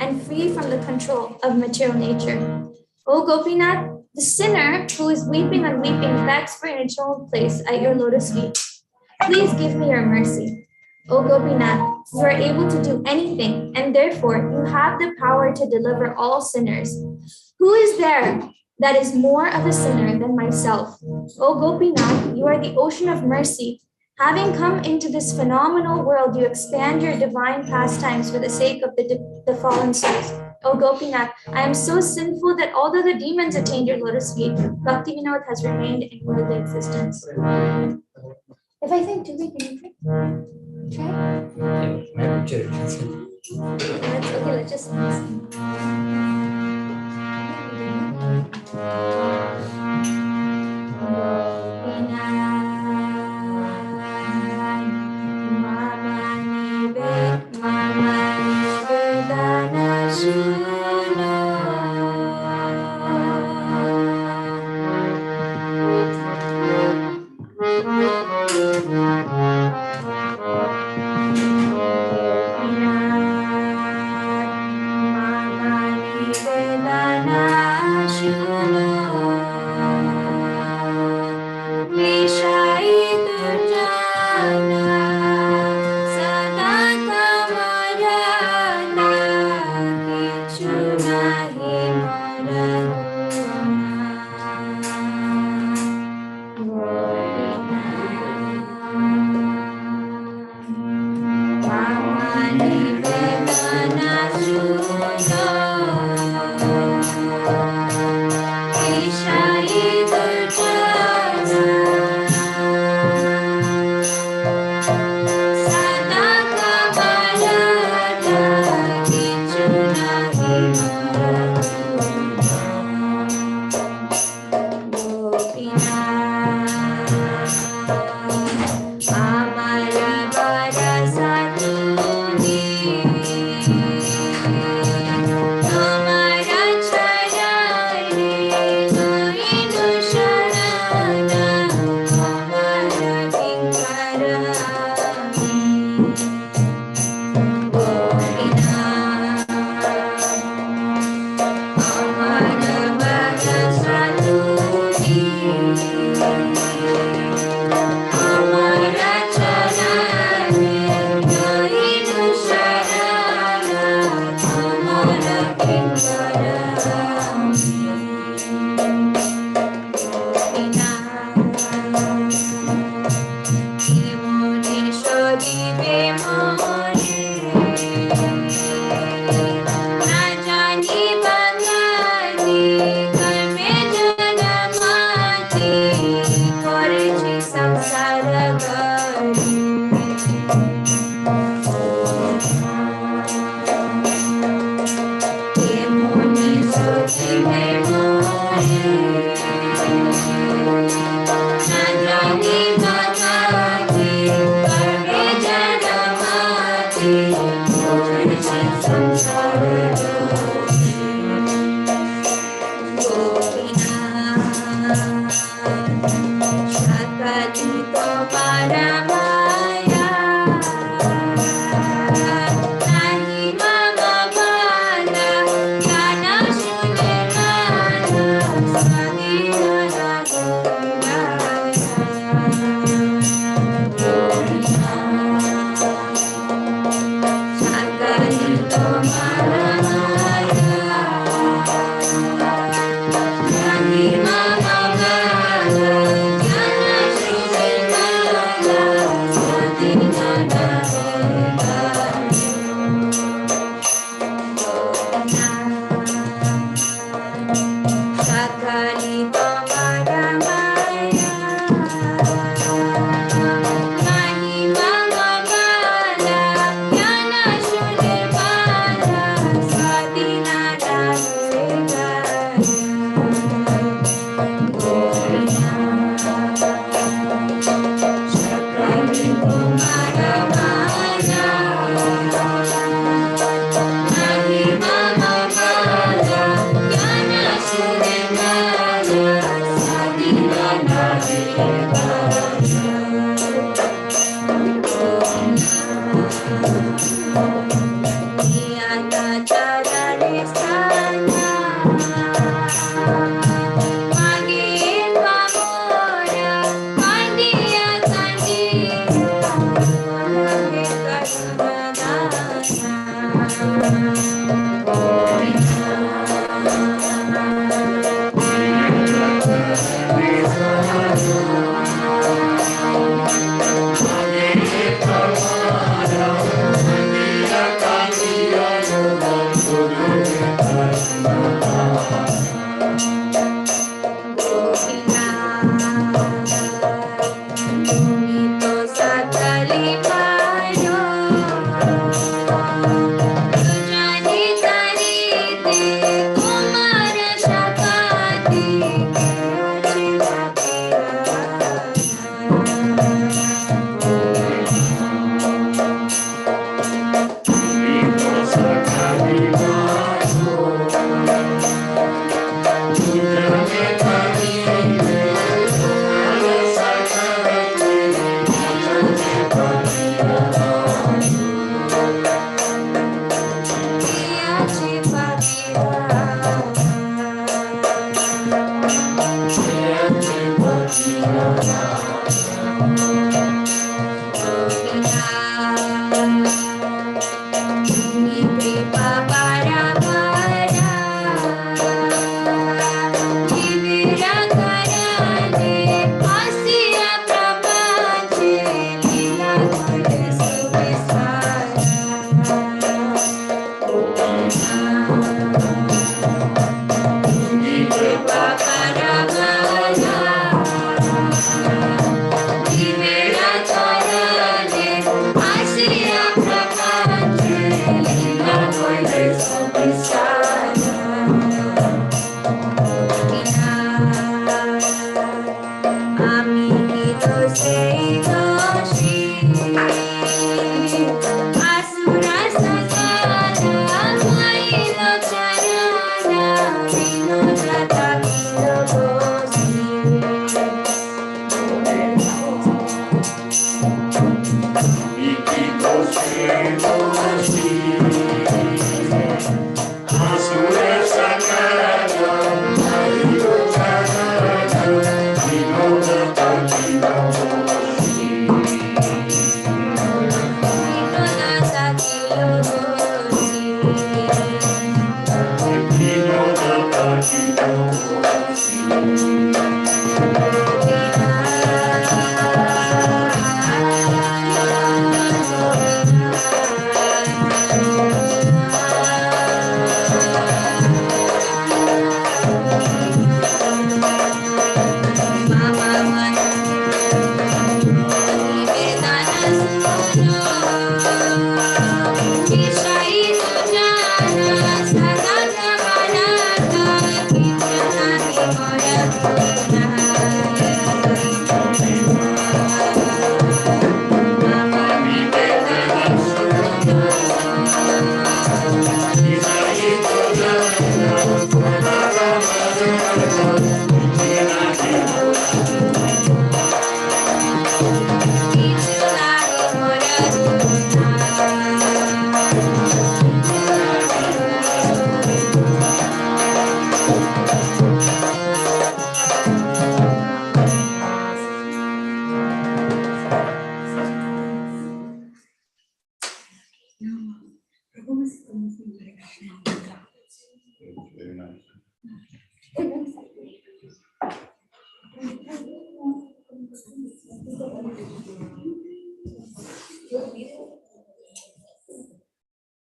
and free from the control of material nature. O Gopinath, the sinner who is weeping and weeping begs for an eternal place at your lotus feet. Please give me your mercy. O Gopinath, you are able to do anything, and therefore you have the power to deliver all sinners. Who is there that is more of a sinner than myself? O Gopinath, you are the ocean of mercy. Having come into this phenomenal world, you expand your divine pastimes for the sake of the fallen souls. O Gopinath, I am so sinful that although the demons attained your lotus feet, Bhakti Vinod has remained in worldly existence. If I think too big, can you try? Okay, let's just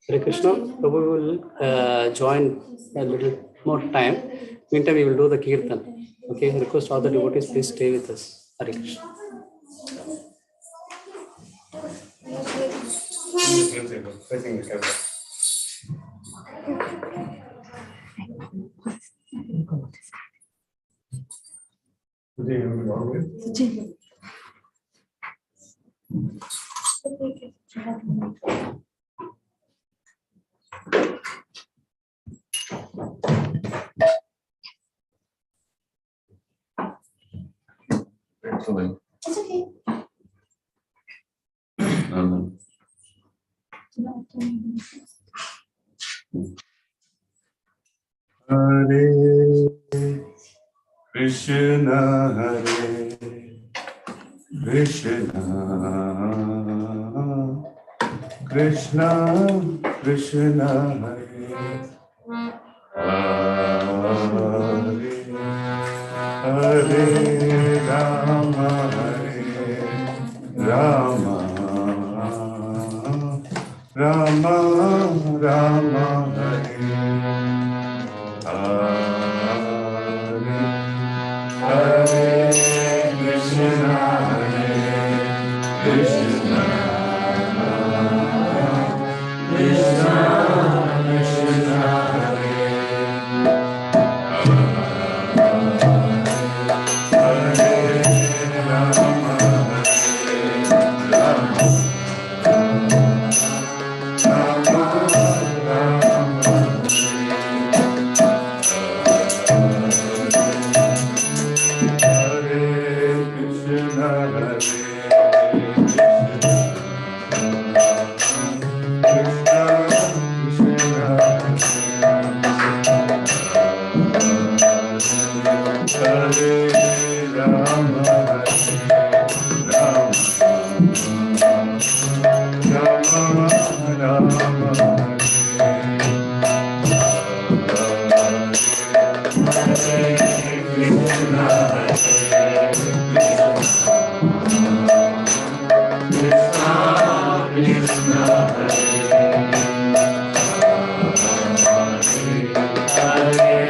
Hare Krishna, Prabhu will join a little more time. Meantime, we will do the Kirtan. Okay, request all the devotees, please stay with us. Hare Krishna. Excellent. It's okay. Hare Krishna, Hare Krishna, Krishna Krishna Hare Hare Rama Rama Rama Rama Hare Hare Krishna Krishna Krishna Krishna Hare Hare Rama Rama Rama Rama Hare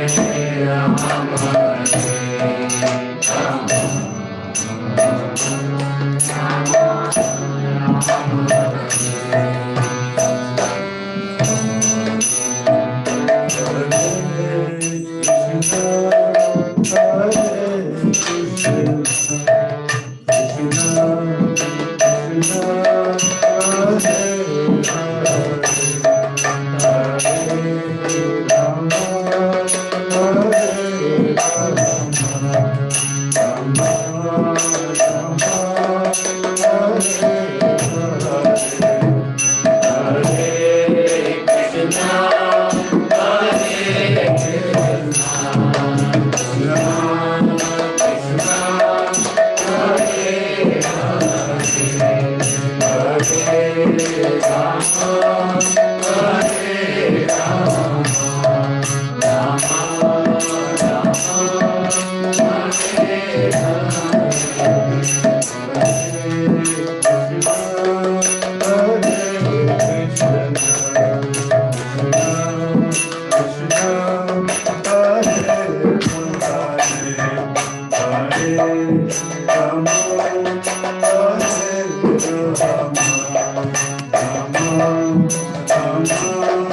Krishna Hare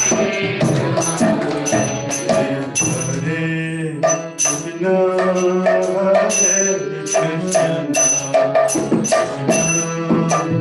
Rama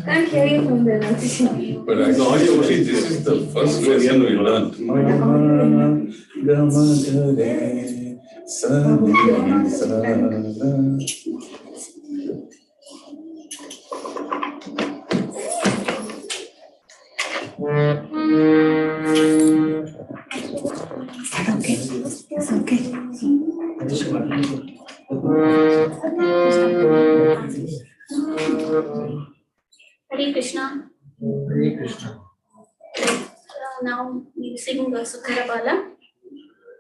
Can't hear you from there. But actually, this is the first lesson we learned. It's okay. Hare Krishna. Hare Krishna. Now we sing Sukharabala.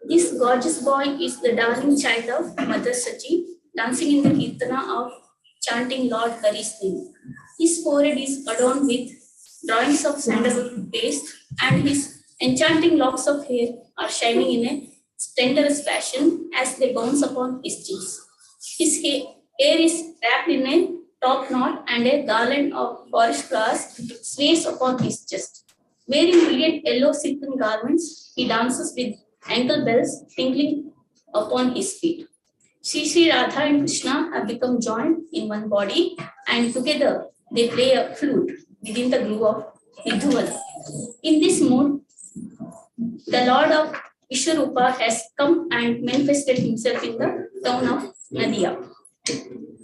This gorgeous boy is the darling child of Mother Sachi, dancing in the Kirtana of chanting Lord Hari's name. His forehead is adorned with drawings of sandalwood paste, and his enchanting locks of hair are shining in a tenderest fashion as they bounce upon his cheeks. His hair is wrapped in a top knot, and a garland of forest flowers sways upon his chest. Wearing brilliant yellow silken garments, he dances with ankle bells tinkling upon his feet. Sri Radha and Krishna have become joined in one body, and together they play a flute within the groove of Vidhuvala. In this mood, the Lord of Vishwarupa has come and manifested himself in the town of Nadia.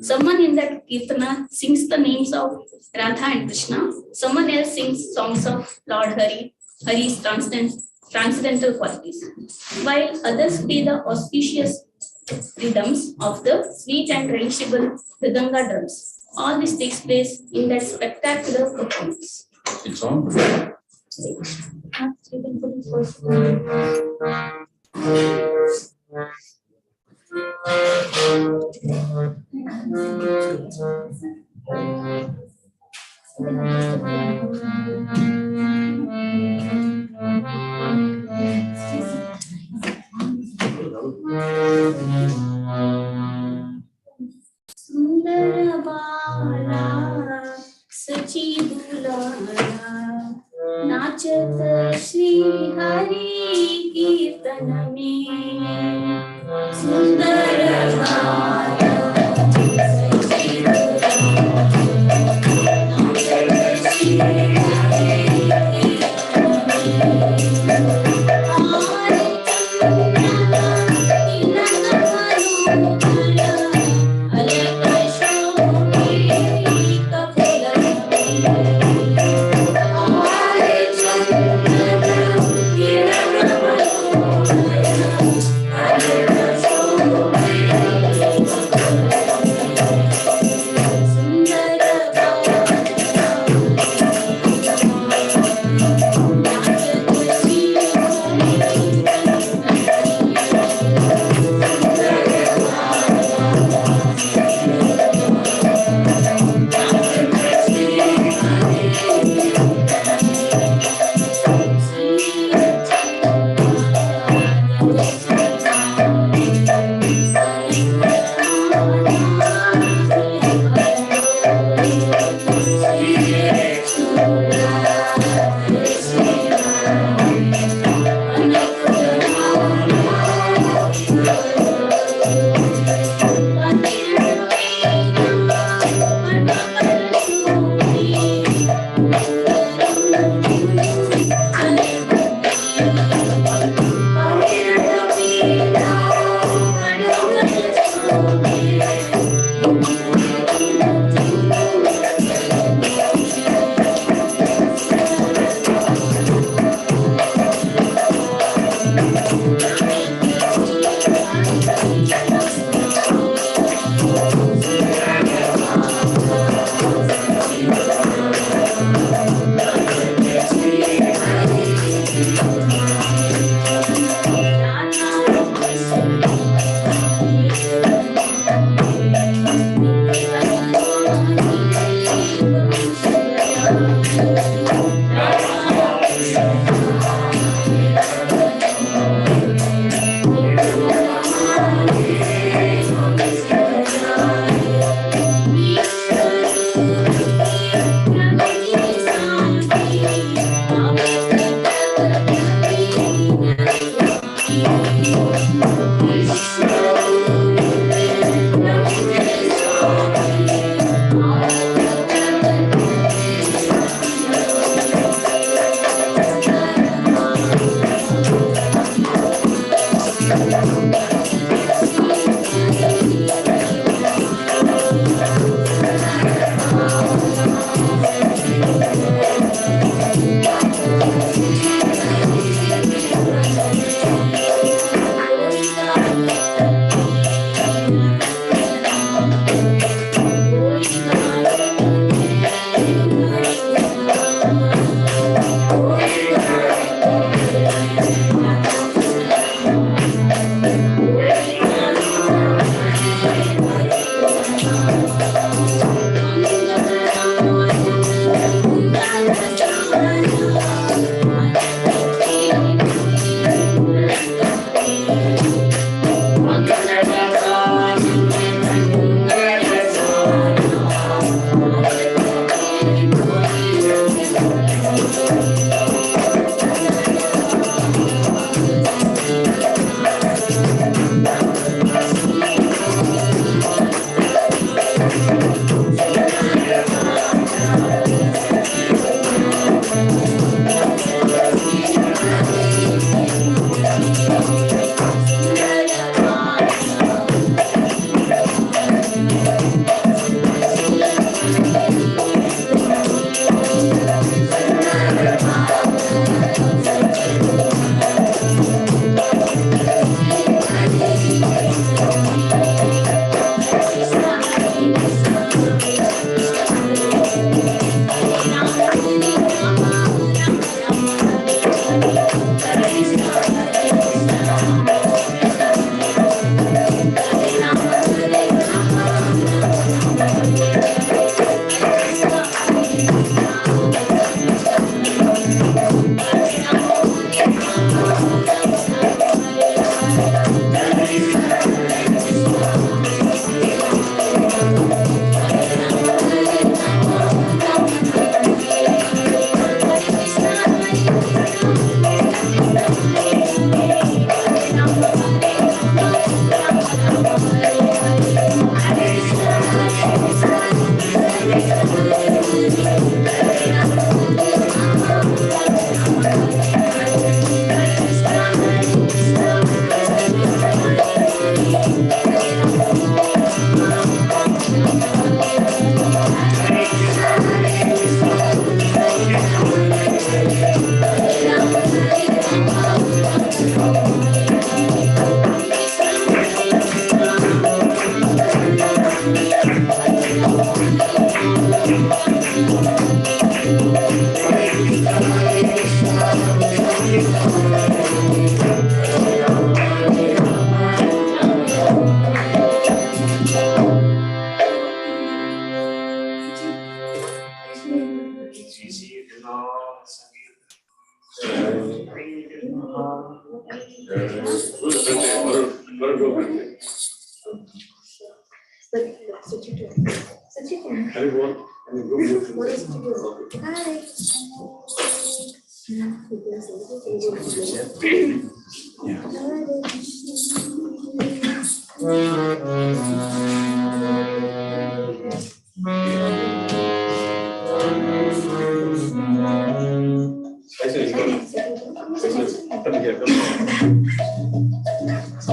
Someone in that Kirtana sings the names of Radha and Krishna. Someone else sings songs of Lord Hari's transcendental qualities, while others play the auspicious rhythms of the sweet and relishable Mridanga drums. All this takes place in that spectacular performance. It's on. You can put it first. Sundara Bala Sachi Dulala Nachat Shri Hari Kirtana mein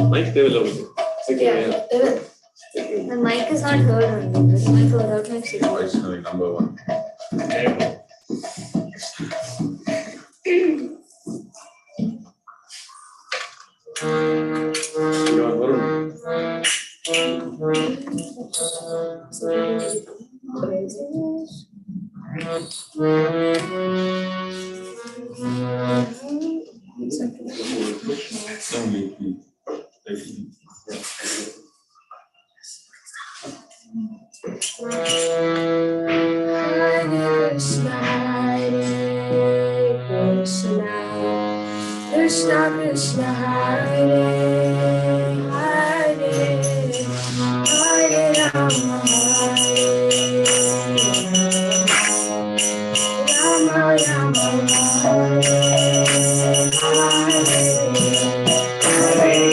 Mike, they will love it. Yeah, the mic is not heard on this mic without my signal. Voice knowing number one. You are Varun. Don't make me. Krishna Krishna Hare Hare Hare Rama Rama Rama Hare Hare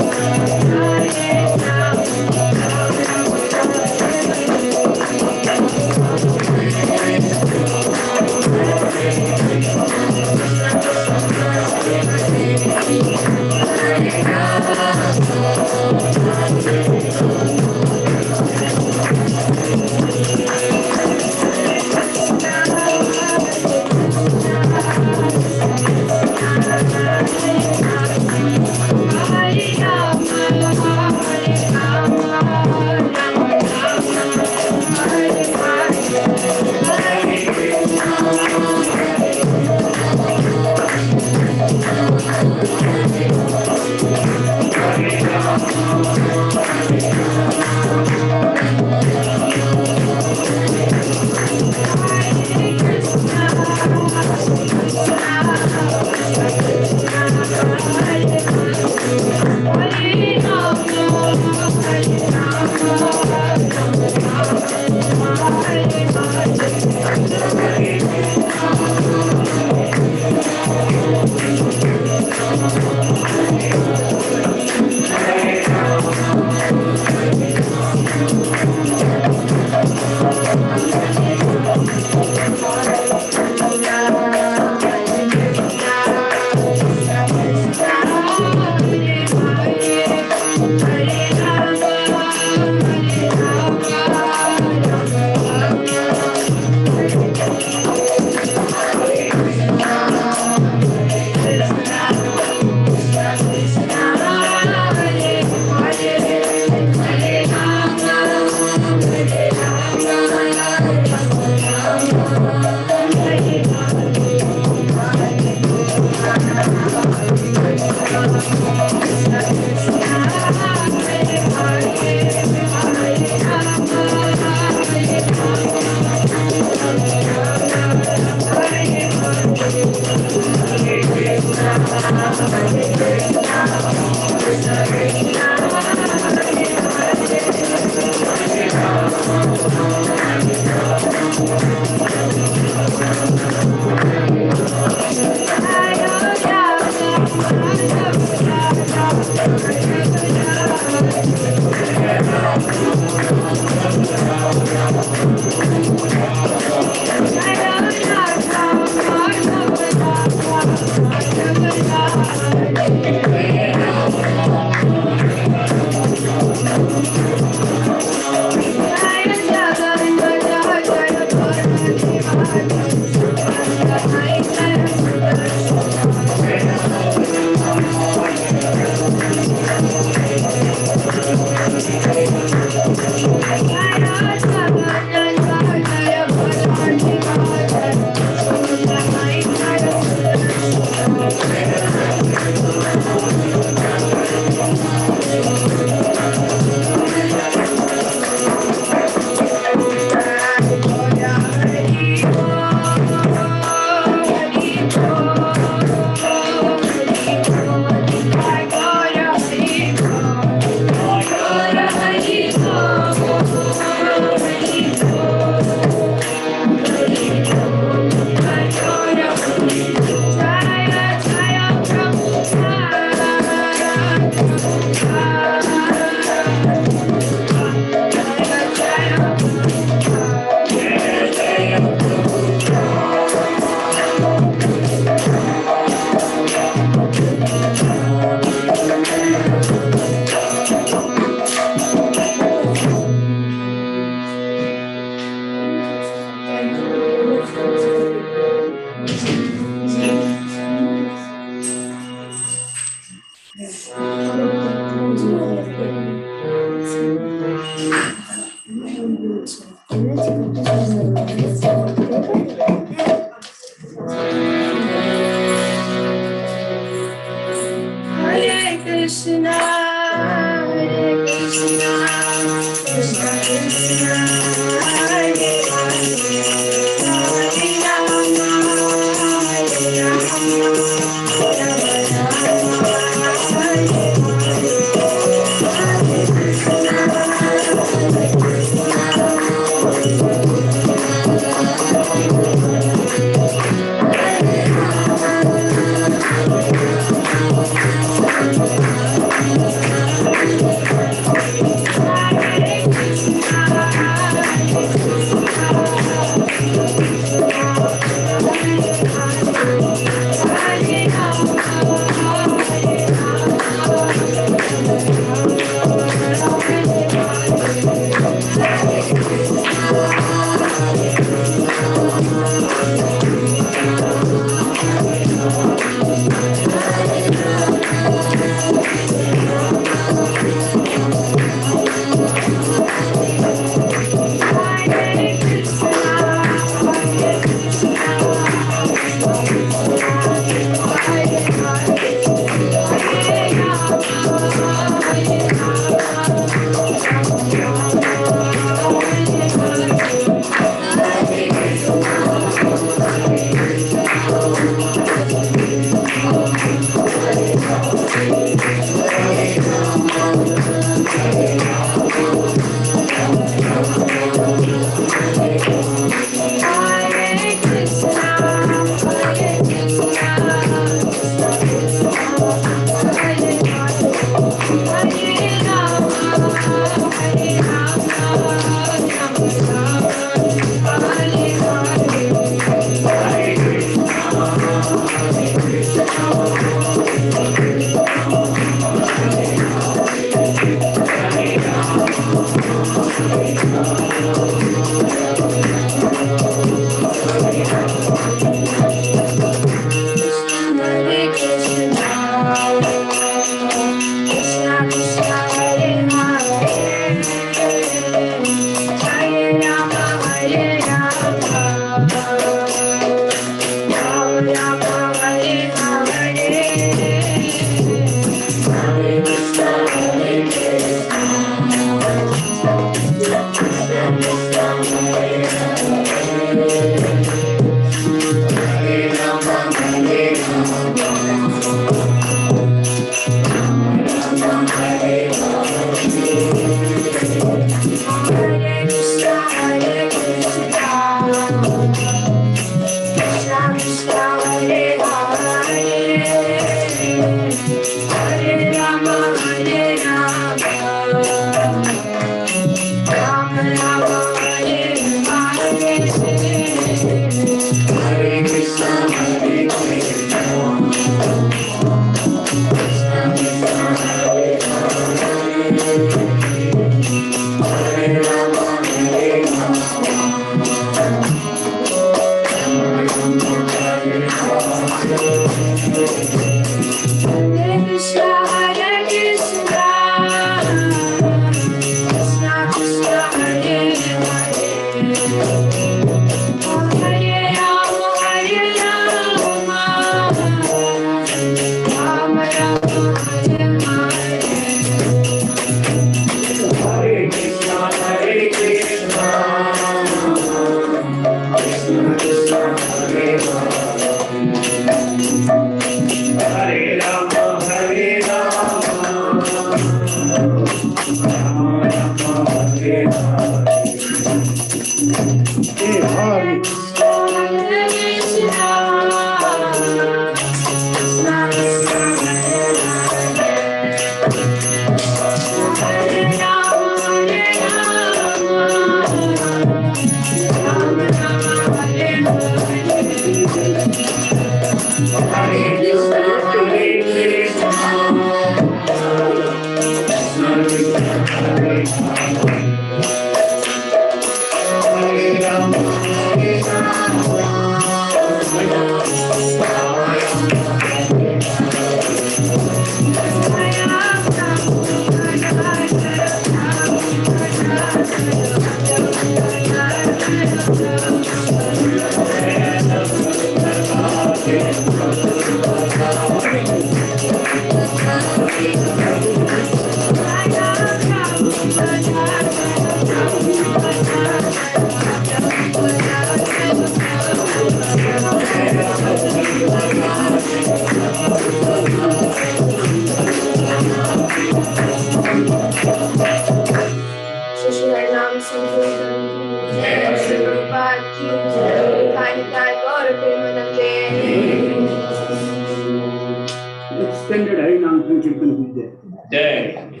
Extended Harinam Sankirtan is there. Jai.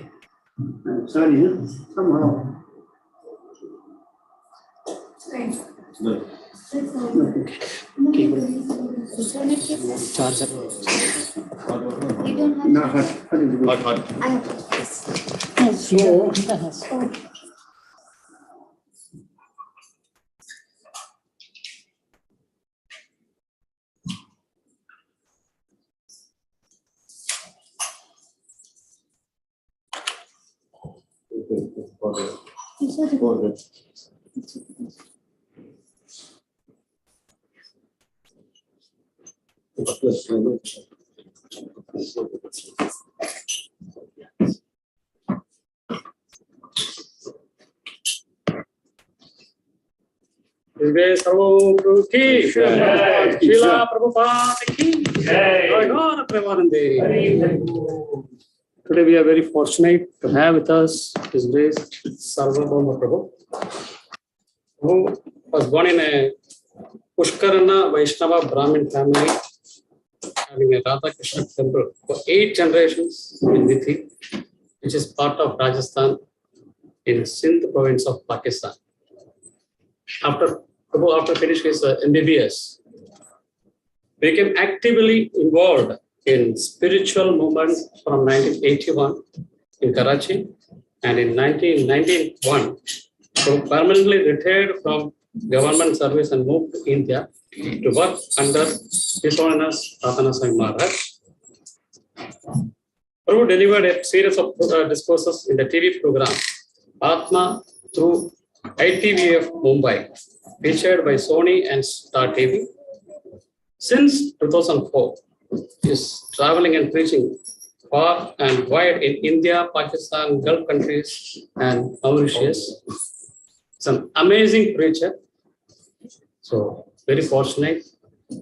I'm sorry, somehow. Charger. No, hot is good. Hot. I have So, GDY Sarvabhauma Prabhu ki, Srila Prabhupada ki. Today we are very fortunate to have with us His Grace Sarvabhauma Prabhu, who was born in a Pushkarana Vaishnava Brahmin family, having a Radha Krishna temple for 8 generations in Vithi, which is part of Rajasthan in Sindh province of Pakistan. After finishing his MBBS, became actively involved in spiritual movement from 1981 in Karachi, and in 1991, so permanently retired from government service and moved to India to work under His Holiness Radhanaswami Maharaj. Prabhu delivered a series of discourses in the TV program Atma through ITVF Mumbai, featured by Sony and Star TV. Since 2004, he is traveling and preaching far and wide in India, Pakistan, Gulf countries, and Mauritius. It's an amazing preacher. So, very fortunate,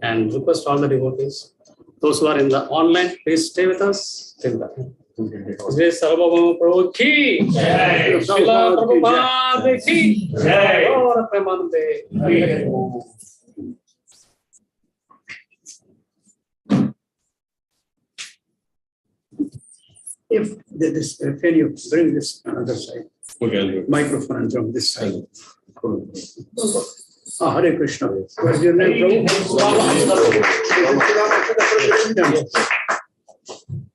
and request all the devotees, those who are in the online, please stay with us till then. HG Sarvabhauma Prabhu ki jai, Srila Prabhupada ki jai, Gaura Premanande. If this, can you bring this another side? Okay. Microphone from this side. Hare Krishna. What is your name, Prabhu?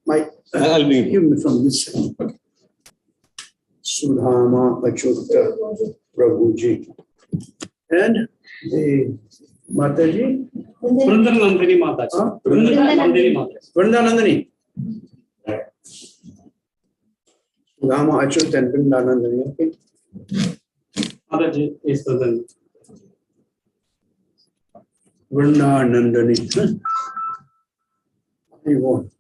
Mike, give me from this side. Sudhama Achutta Prabhuji. And the Mataji? Vrindanandini Mataji. Vrindanandini Mataji. Vrindanandini. Sudhama Achutta and Vrindanandini. Okay. Mataji is present. Vrindanandini. You want.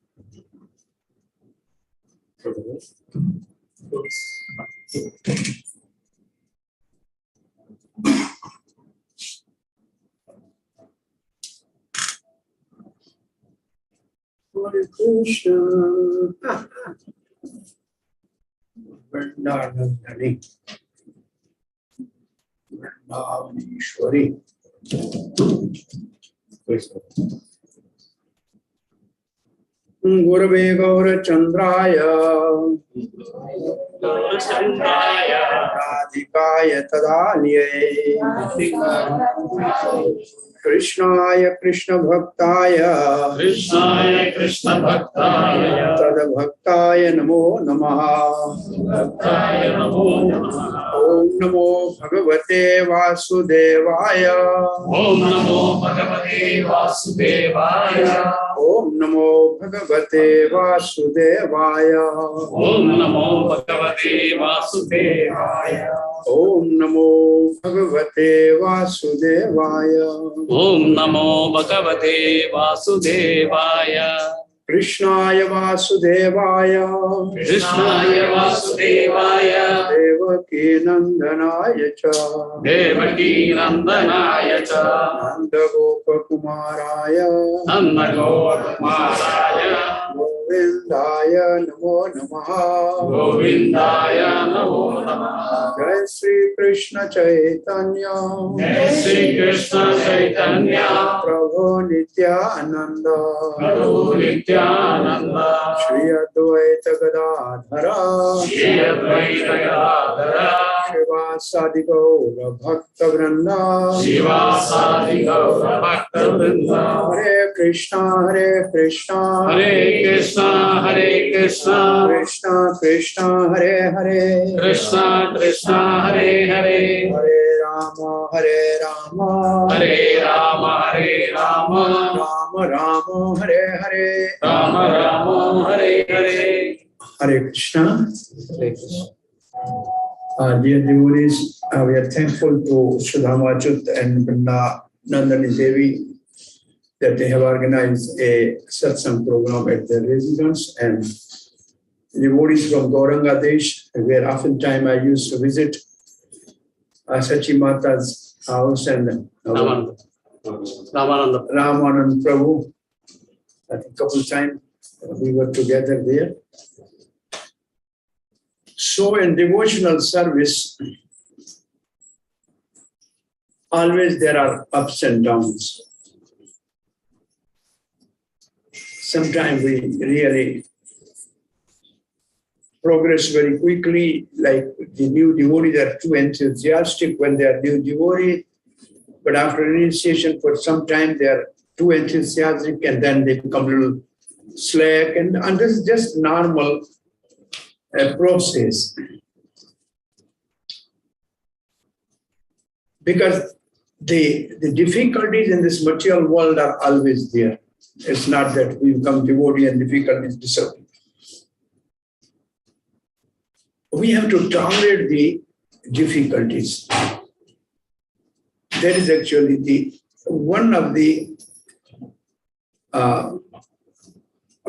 Hare Krishna. Vrindanandini. Vrindaneshwari. Gurave Gaura Chandraya Radhikaya Tadalye Krishnaya Krishna Bhaktaya Tada Bhaktaya Namo Namaha Om Namo Bhagavate Vasudevaya Om Namo Bhagavate Vasudevaya. Om Namo Bhagavate Vasudevaya Om Namo Bhagavate Vasudevaya. Om Namo Bhagavate Vasudevaya Om Namo Bhagavate Vasudevaya. Krishnaya Vasudevaya Krishnaya Vasudevaya. Devaki Nandanaya Cha Devaki Nandanaya Cha. Nanda Gopa Kumaraya Nanda Gopakumaraya. Govindaya Namo Namaha Govindaya Namo Namaha. Jai Sri Krishna Chaitanya Jai Sri Krishna Chaitanya. Prabhu Nityananda Prabhu Nityananda. Shri Advaita Gadadhara Shri Advaita Gadadhara. Shivasadi Gaura Bhakta Vrinda Shivasadi Gaura Bhakta Vrinda. Hare Krishna Hare Krishna Hare Krishna Hare Krishna. Krishna Krishna Hare Hare Krishna Krishna Hare Hare. Hare Rama Hare Rama Hare Rama Hare Rama. Rama Rama Hare Hare Rama Rama Hare Hare. Hare Krishna. Dear devotees, we are thankful to Sudhama Achut and Nandani Devi that they have organized a satsang program at their residence, and devotees from Gauranga Desh, where oftentimes I used to visit Sachi Mata's house, and Ramananda Ramanand Prabhu. I think a couple of times we were together there. So in devotional service, always there are ups and downs. Sometimes we really progress very quickly, like the new devotees are too enthusiastic when they are new devotees, but after initiation for some time they are too enthusiastic and then they become a little slack, and this is just normal process. Because the difficulties in this material world are always there. It's not that we become devotee and difficulties disappear. We have to tolerate the difficulties. That is actually one of the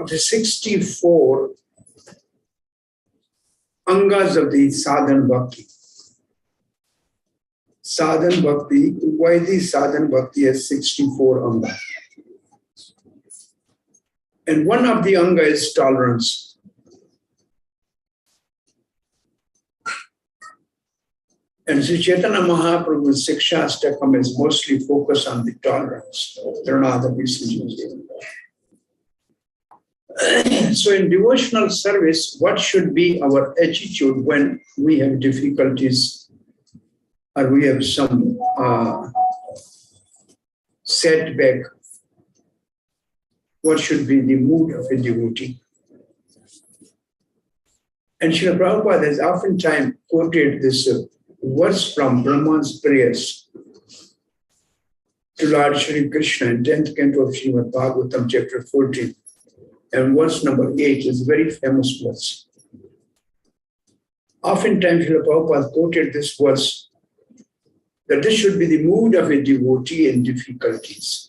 64 angas of the sadhana bhakti. Sadhana bhakti, why the sadhana bhakti has 64 angas? And one of the anga is tolerance. And Sri Chaitanya Mahaprabhu's Siksha Astakam is mostly focused on the tolerance. There are no other reasons. So in devotional service, what should be our attitude when we have difficulties or we have some setback? What should be the mood of a devotee? And Srila Prabhupada has oftentimes quoted this verse from Brahman's prayers to Lord Shri Krishna in 10th canto of Srimad Bhagavatam, chapter 14. And verse number 8 is a very famous verse. Oftentimes, Srila Prabhupada quoted this verse that this should be the mood of a devotee in difficulties.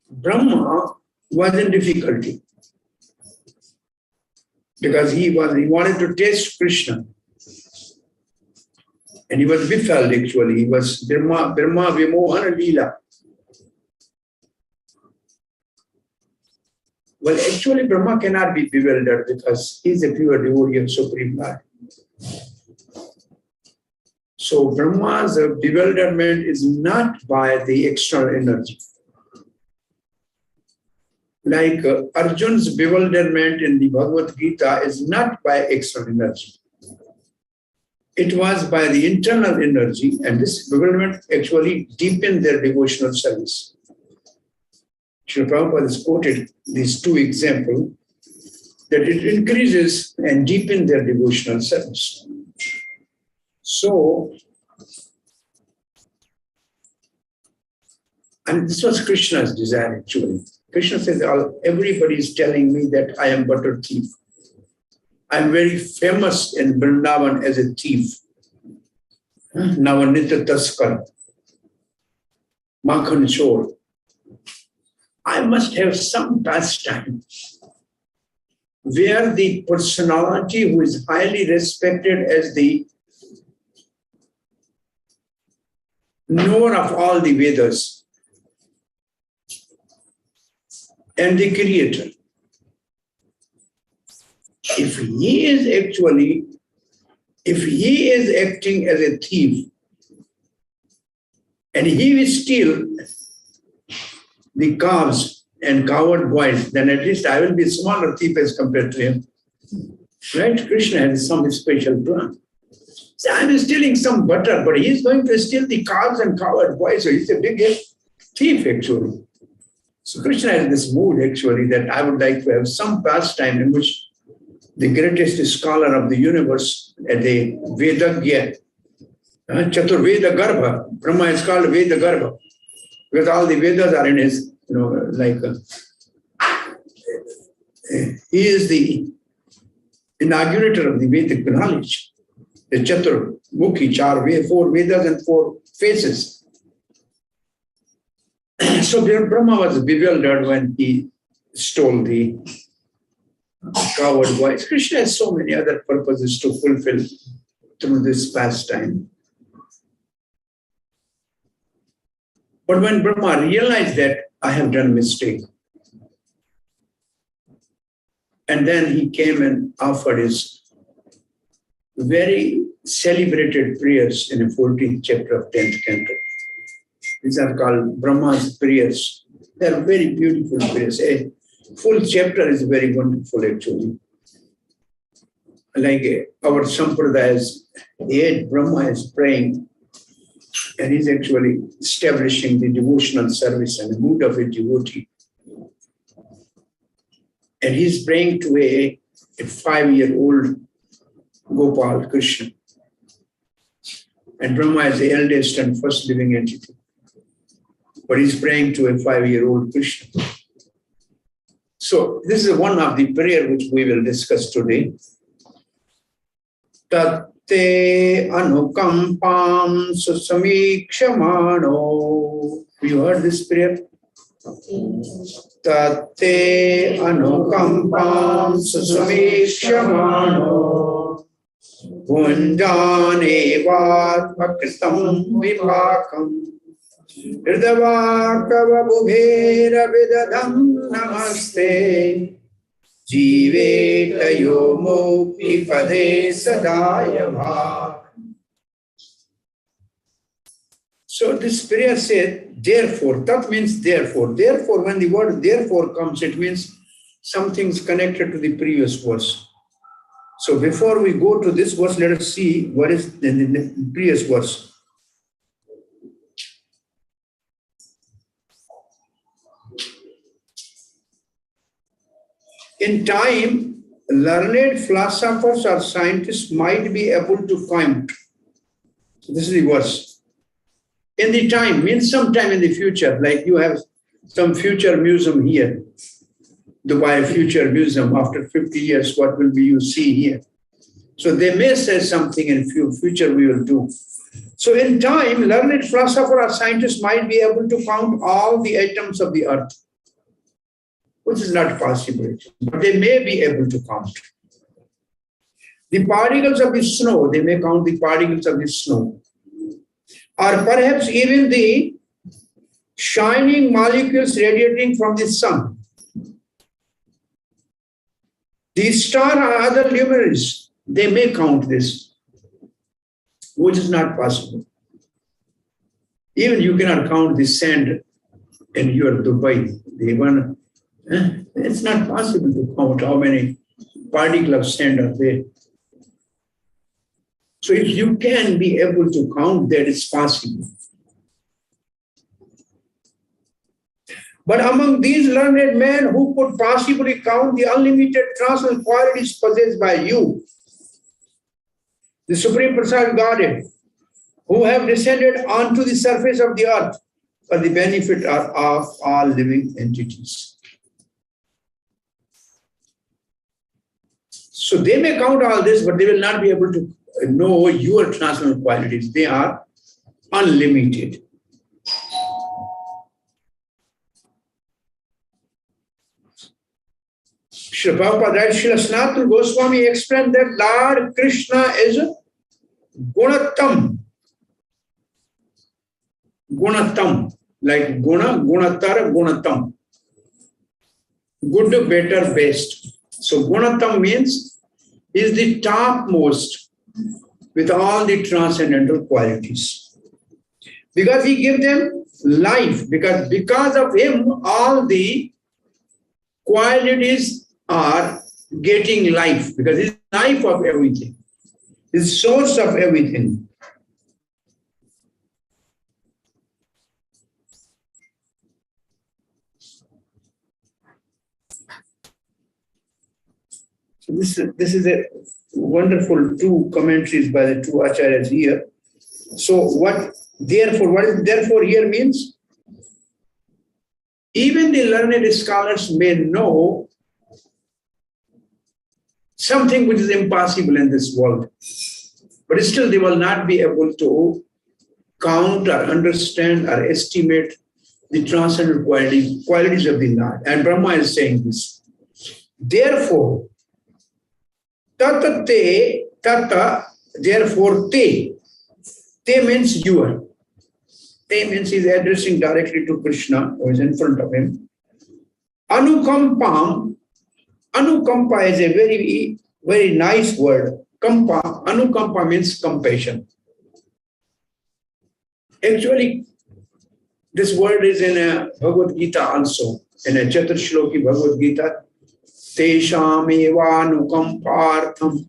Brahma was in difficulty because he wanted to taste Krishna. And he was befuddled actually. He was Brahma Vimohana Leela. Well, actually, Brahma cannot be bewildered because he is a pure devotee of Supreme Lord. So Brahma's bewilderment is not by the external energy. Like Arjun's bewilderment in the Bhagavad Gita is not by external energy. It was by the internal energy, and this bewilderment actually deepened their devotional service. Srila Prabhupada has quoted these two examples that it increases and deepens their devotional service. So, and this was Krishna's desire actually. Krishna says, everybody is telling me that I am but a thief. I'm very famous in Vrindavan as a thief. Navanita Taskar, Makhan Chor. I must have some pastime where the personality who is highly respected as the knower of all the Vedas and the creator, if he is acting as a thief and he will steal the calves and coward boys, then at least I will be a smaller thief as compared to him. Right? Krishna has some special plan. So I'm stealing some butter, but he's going to steal the calves and coward boys, so he's a big thief actually. So Krishna has this mood actually that I would like to have some pastime in which the greatest scholar of the universe, the Vedagya, Chaturveda Garbha, Brahma is called Veda Garbha, because all the Vedas are in his, he is the inaugurator of the Vedic knowledge, the Chatur Mukhi, 4 Vedas and 4 faces. So Brahma was bewildered when he stole the coward boys. Krishna has so many other purposes to fulfill through this pastime. But when Brahma realized that I have done mistake. And then he came and offered his very celebrated prayers in the 14th chapter of 10th canto. These are called Brahma's prayers. They are very beautiful prayers. A full chapter is very wonderful actually. Like our Sampradayas, the Brahma is praying and he's actually establishing the devotional service and the mood of a devotee. And he's praying to a 5-year-old Gopal Krishna. And Brahma is the eldest and first living entity. But he's praying to a 5-year-old Krishna. So this is one of the prayer which we will discuss today. Tatte anukampam susamikshamano. You heard this prayer? Tatte anukampam susamikshamano. Vundane vatmakritam vipakam. Hridavakava bhubhera vidadam namaste. Jivetayo mukti pade sadaya bhav. So this prayer said, therefore, that means therefore. Therefore, when the word therefore comes, it means something's connected to the previous verse. So before we go to this verse, let us see what is in the previous verse. In time, learned philosophers or scientists might be able to count. So this is the verse. In the time means sometime in the future, like you have some future museum here, Dubai Future Museum, after 50 years, what will be you see here? So they may say something in future we will do. So in time, learned philosopher or scientists might be able to count all the atoms of the earth, which is not possible, but they may be able to count. The particles of the snow, they may count the particles of the snow. Or perhaps even the shining molecules radiating from the sun. The star or other luminaries, they may count this, which is not possible. Even you cannot count the sand in your Dubai. It's not possible to count how many particles of sand are there. So if you can be able to count, that is possible. But among these learned men who could possibly count the unlimited transcendental qualities possessed by you, the Supreme Personality Godhead, who have descended onto the surface of the earth for the benefit of all living entities. So they may count all this, but they will not be able to know your transcendental qualities. They are unlimited. Srila Prabhupada writes, Srila Sanatana Goswami explained that Lord Krishna is Gunatam. Gunatam, like Guna, Gunatar, Gunatam. Good, better, best. So Gunatam means is the topmost with all the transcendental qualities. Because he gave them life, because of him all the qualities are getting life, because he's the life of everything, he's source of everything. So this is a wonderful two commentaries by the two acharyas here. So what is therefore here means? Even the learned scholars may know something which is impossible in this world, but still they will not be able to count or understand or estimate the transcendental qualities of the Lord. And Brahma is saying this. Therefore, tata te, tata, therefore te. Te means your. Te means he's addressing directly to Krishna, who is in front of him. Anukampam. Anukampa is a very, very nice word. Kampa, anukampa means compassion. Actually, this word is in a Bhagavad Gita also. In a Chaturshloki Bhagavad Gita, Tesham evanukampartham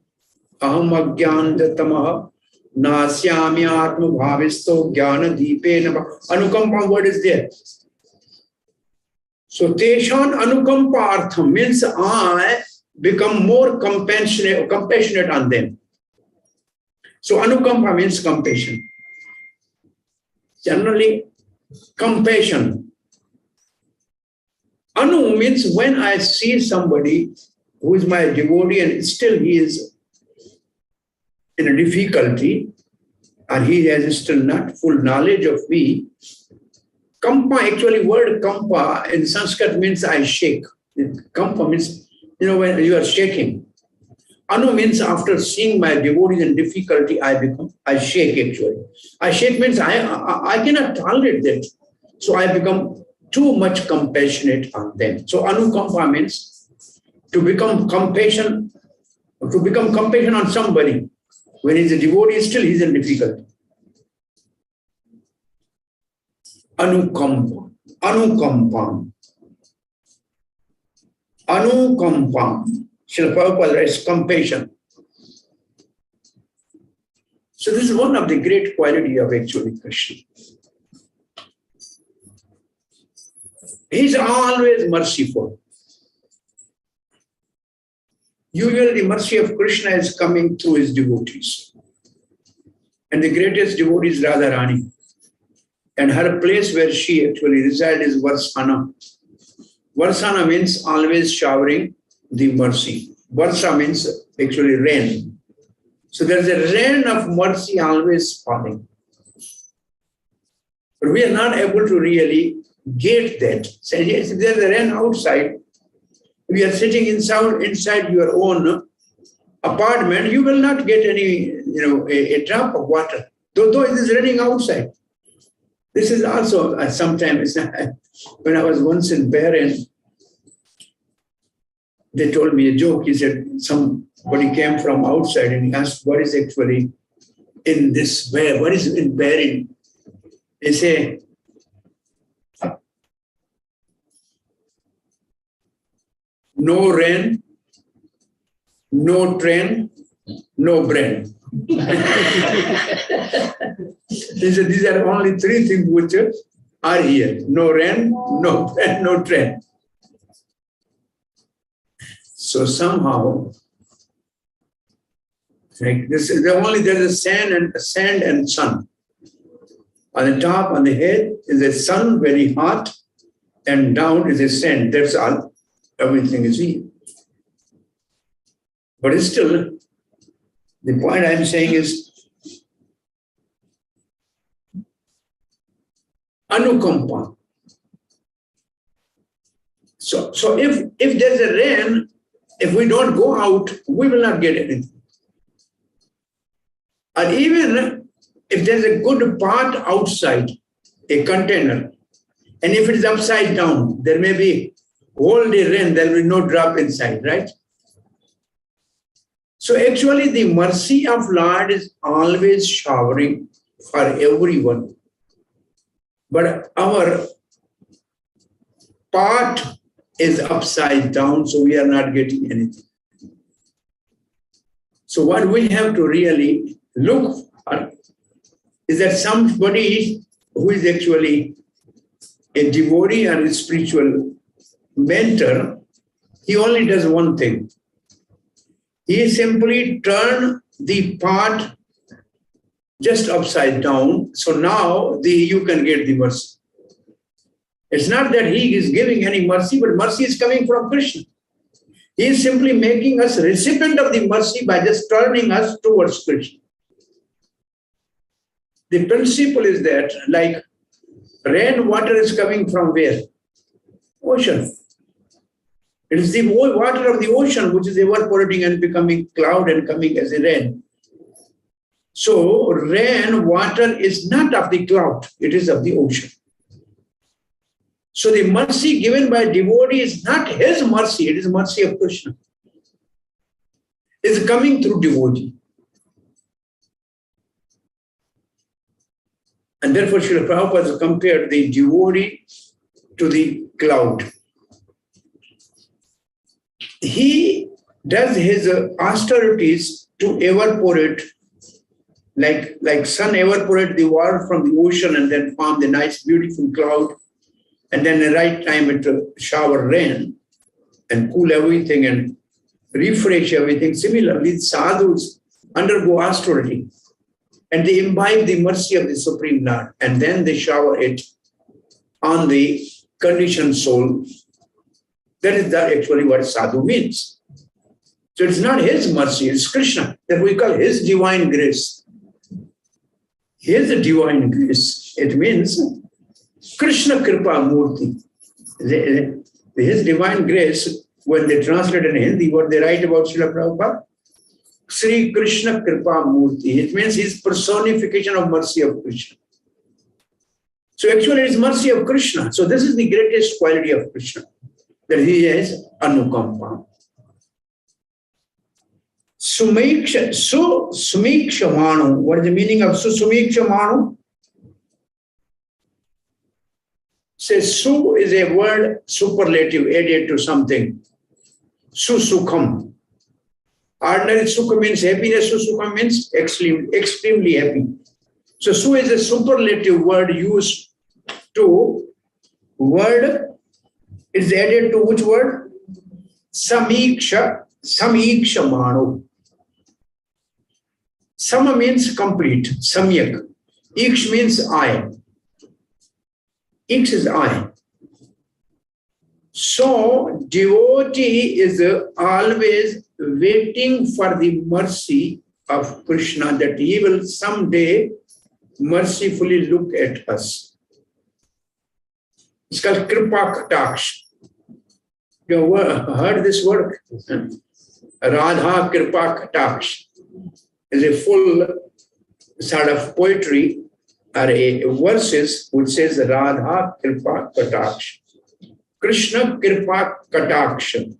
aham agyandatamaha nasyami atma bhavisto jnana deepena. Anukampa word is there. So Teshan anukampartham means I become more compassionate on them. So anukampa means compassion. Generally, compassion. Anu means when I see somebody who is my devotee and still he is in a difficulty and he has still not full knowledge of me. Kampa, actually word kampa in Sanskrit means I shake. Kampa means, when you are shaking. Anu means after seeing my devotees in difficulty, I shake actually. I shake means I cannot tolerate that. So I become too much compassionate on them. So anukampa means to become compassion on somebody. When he's a devotee, still he's in difficulty. Anukampa. Anukampam. Anukampam. Srila Prabhupada writes compassion. So this is one of the great quality of actually Krishna. He's always merciful. Usually the mercy of Krishna is coming through his devotees. And the greatest devotee is Radharani. And her place where she actually resides is Varsana. Varsana means always showering the mercy. Varsa means actually rain. So there's a rain of mercy always falling. But we are not able to really get that. So yes, if there's a rain outside, if you are sitting inside your own apartment, you will not get any, a drop of water, though it is raining outside. This is also sometimes, when I was once in Bahrain, they told me a joke. He said, somebody came from outside and he asked, what is actually in this, what is in Bahrain? They say, no rain, no train, no brain. He said, these are only three things which are here. No rain, no brain, no train. So somehow, like this is there's a sand and sun. On the top, on the head is the sun, very hot, and down is the sand. That's all. Everything is here. But still, the point I'm saying is anukampa. So if there's a rain, if we don't go out, we will not get anything. And even if there's a good pot outside, a container, and if it is upside down, there may be all day rain, there will be no drop inside, right? So actually the mercy of Lord is always showering for everyone. But our pot is upside down, so we are not getting anything. So what we have to really look for is that somebody who is actually a devotee or a spiritual mentor, he only does one thing. He simply turns the pot just upside down. So now you can get the mercy. It's not that he is giving any mercy, but mercy is coming from Krishna. He is simply making us recipient of the mercy by just turning us towards Krishna. The principle is that, like rain water is coming from where? Ocean. It is the water of the ocean which is evaporating and becoming cloud and coming as a rain. So rain, water is not of the cloud, it is of the ocean. So the mercy given by devotee is not his mercy, it is mercy of Krishna. It is coming through devotee. And therefore Srila Prabhupada compared the devotee to the cloud. He does his austerities to evaporate, like sun evaporate the water from the ocean and then form the nice beautiful cloud, and then the right time it shower rain and cool everything and refresh everything. Similarly, sadhus undergo austerity and they imbibe the mercy of the Supreme Lord, and then they shower it on the conditioned soul. That is actually what sadhu means. So it's not his mercy, it's Krishna, that we call his divine grace. His divine grace, it means Krishna Kripa Murti. His divine grace, when they translate in Hindi, what they write about Srila Prabhupada, Sri Krishna Kripa Murti. It means his personification of mercy of Krishna. So actually it is mercy of Krishna. So this is the greatest quality of Krishna, that he is Anukampa. Sumikshamanu. What is the meaning of Sumikshamanu? Say Su is a word superlative added to something. Susukham. Ordinary Sukha means happiness, Susukham means extremely happy. So Su is a superlative word used to word. It's added to which word? Samikshamanu. Sama means complete, samyak. Iksh means I. Iksh is I. So devotee is always waiting for the mercy of Krishna, that he will someday mercifully look at us. It's called Kripa Kataksh. You heard this word? Radha Kripa Kataksh is a full sort of poetry or a verses which says Radha Kripa Kataksh. Krishna Kripa Kataksh.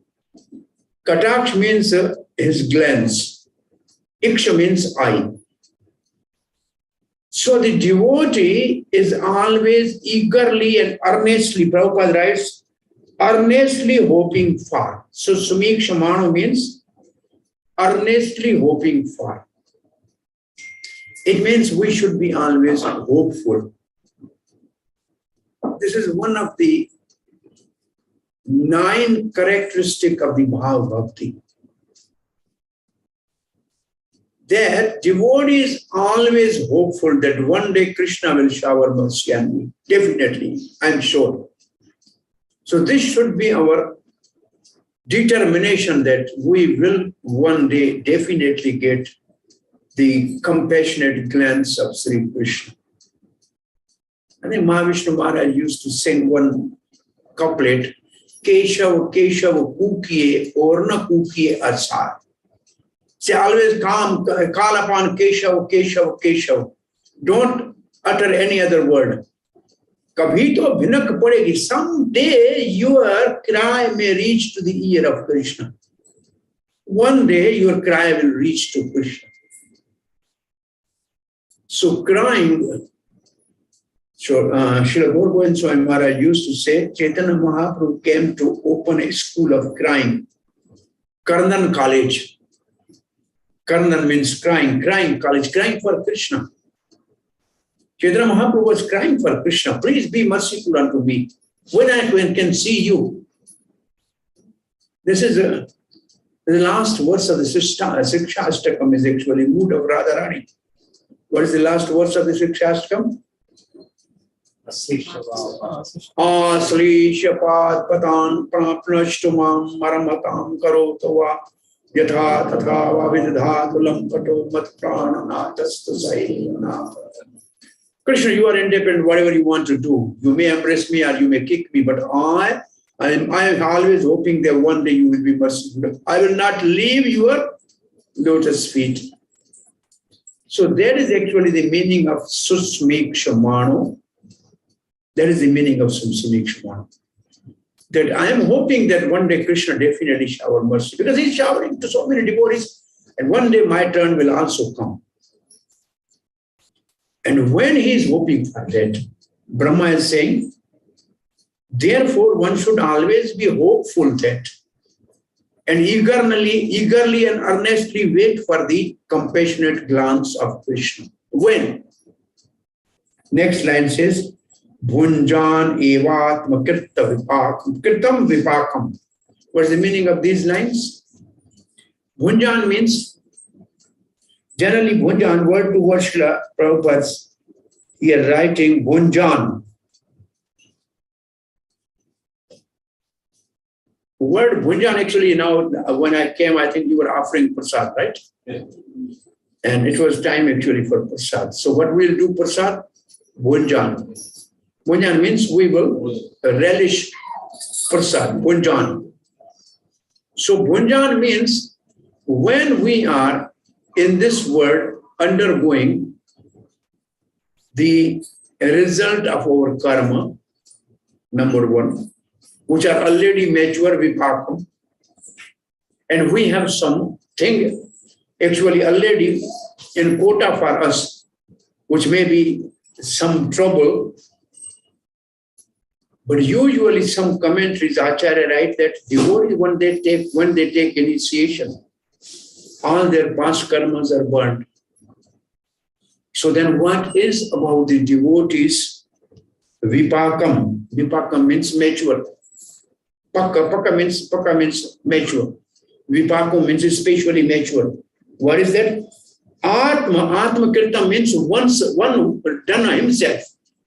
Kataksh means his glance. Iksha means eye. So the devotee is always eagerly and earnestly, Prabhupada writes, earnestly hoping for. So Sumikshamanu means earnestly hoping for. It means we should be always hopeful. This is one of the 9 characteristics of the Bhava Bhakti. That devotee is always hopeful that one day Krishna will shower mercy on me. Definitely, I'm sure. So this should be our determination that we will one day definitely get the compassionate glance of Sri Krishna. I think Mahavishnu Maharaj used to sing one couplet, Keshav, Keshav, Kukiye, or na Kukiye Asar. Say always call upon Keshav, Keshav, Keshav. Don't utter any other word. Kabhi to bhinak padegi. Someday your cry may reach to the ear of Krishna. One day your cry will reach to Krishna. So crying, Srila Gaura Swami Maharaj used to say, Chaitanya Mahaprabhu came to open a school of crying. Karnan College. Karnan means crying college, crying for Krishna. Chaitanya Mahaprabhu was crying for Krishna. Please be merciful unto me. When I can see you. This is the last verse of the Sikshastakam is actually mood of Radharani. What is the last verse of the Sikshastakam? Aslishapad patan prapnashtumam maramatam karotava yatha tatha vavidhatulam pato mat prananastastu sayyana. Krishna, you are independent, whatever you want to do. You may embrace me or you may kick me, but I am always hoping that one day you will be merciful. I will not leave your lotus feet. So that is actually the meaning of Susmikshamano. That is the meaning of Susmikshamano. That I am hoping that one day Krishna definitely shower mercy, because he's showering to so many devotees, and one day my turn will also come. And when he is hoping for that, Brahma is saying, therefore one should always be hopeful that, and eagerly and earnestly wait for the compassionate glance of Krishna. When? Next line says, Bhunjan evatma kirtam vipakam. What's the meaning of these lines? Bhunjan means, generally Bhunjan, word to word, Srila Prabhupada's here writing Bhunjan. Word Bhunjan, actually, now when I came, I think you were offering prasad, right? Yeah. And it was time actually for prasad. So what we'll do prasad? Bhunjan. Bhunjan means we will relish prasad, Bhunjan. So Bhunjan means when we are in this world undergoing the result of our karma, number one, which are already mature vipakam, and we have something actually already in quota for us, which may be some trouble. But usually some commentaries, Acharya write that devotees, when they take initiation, all their past karmas are burnt. So then what is about the devotees? Vipakam. Vipakam means mature. Paka means mature. Vipakam means spiritually mature. What is that? Atma kirtam means one done himself.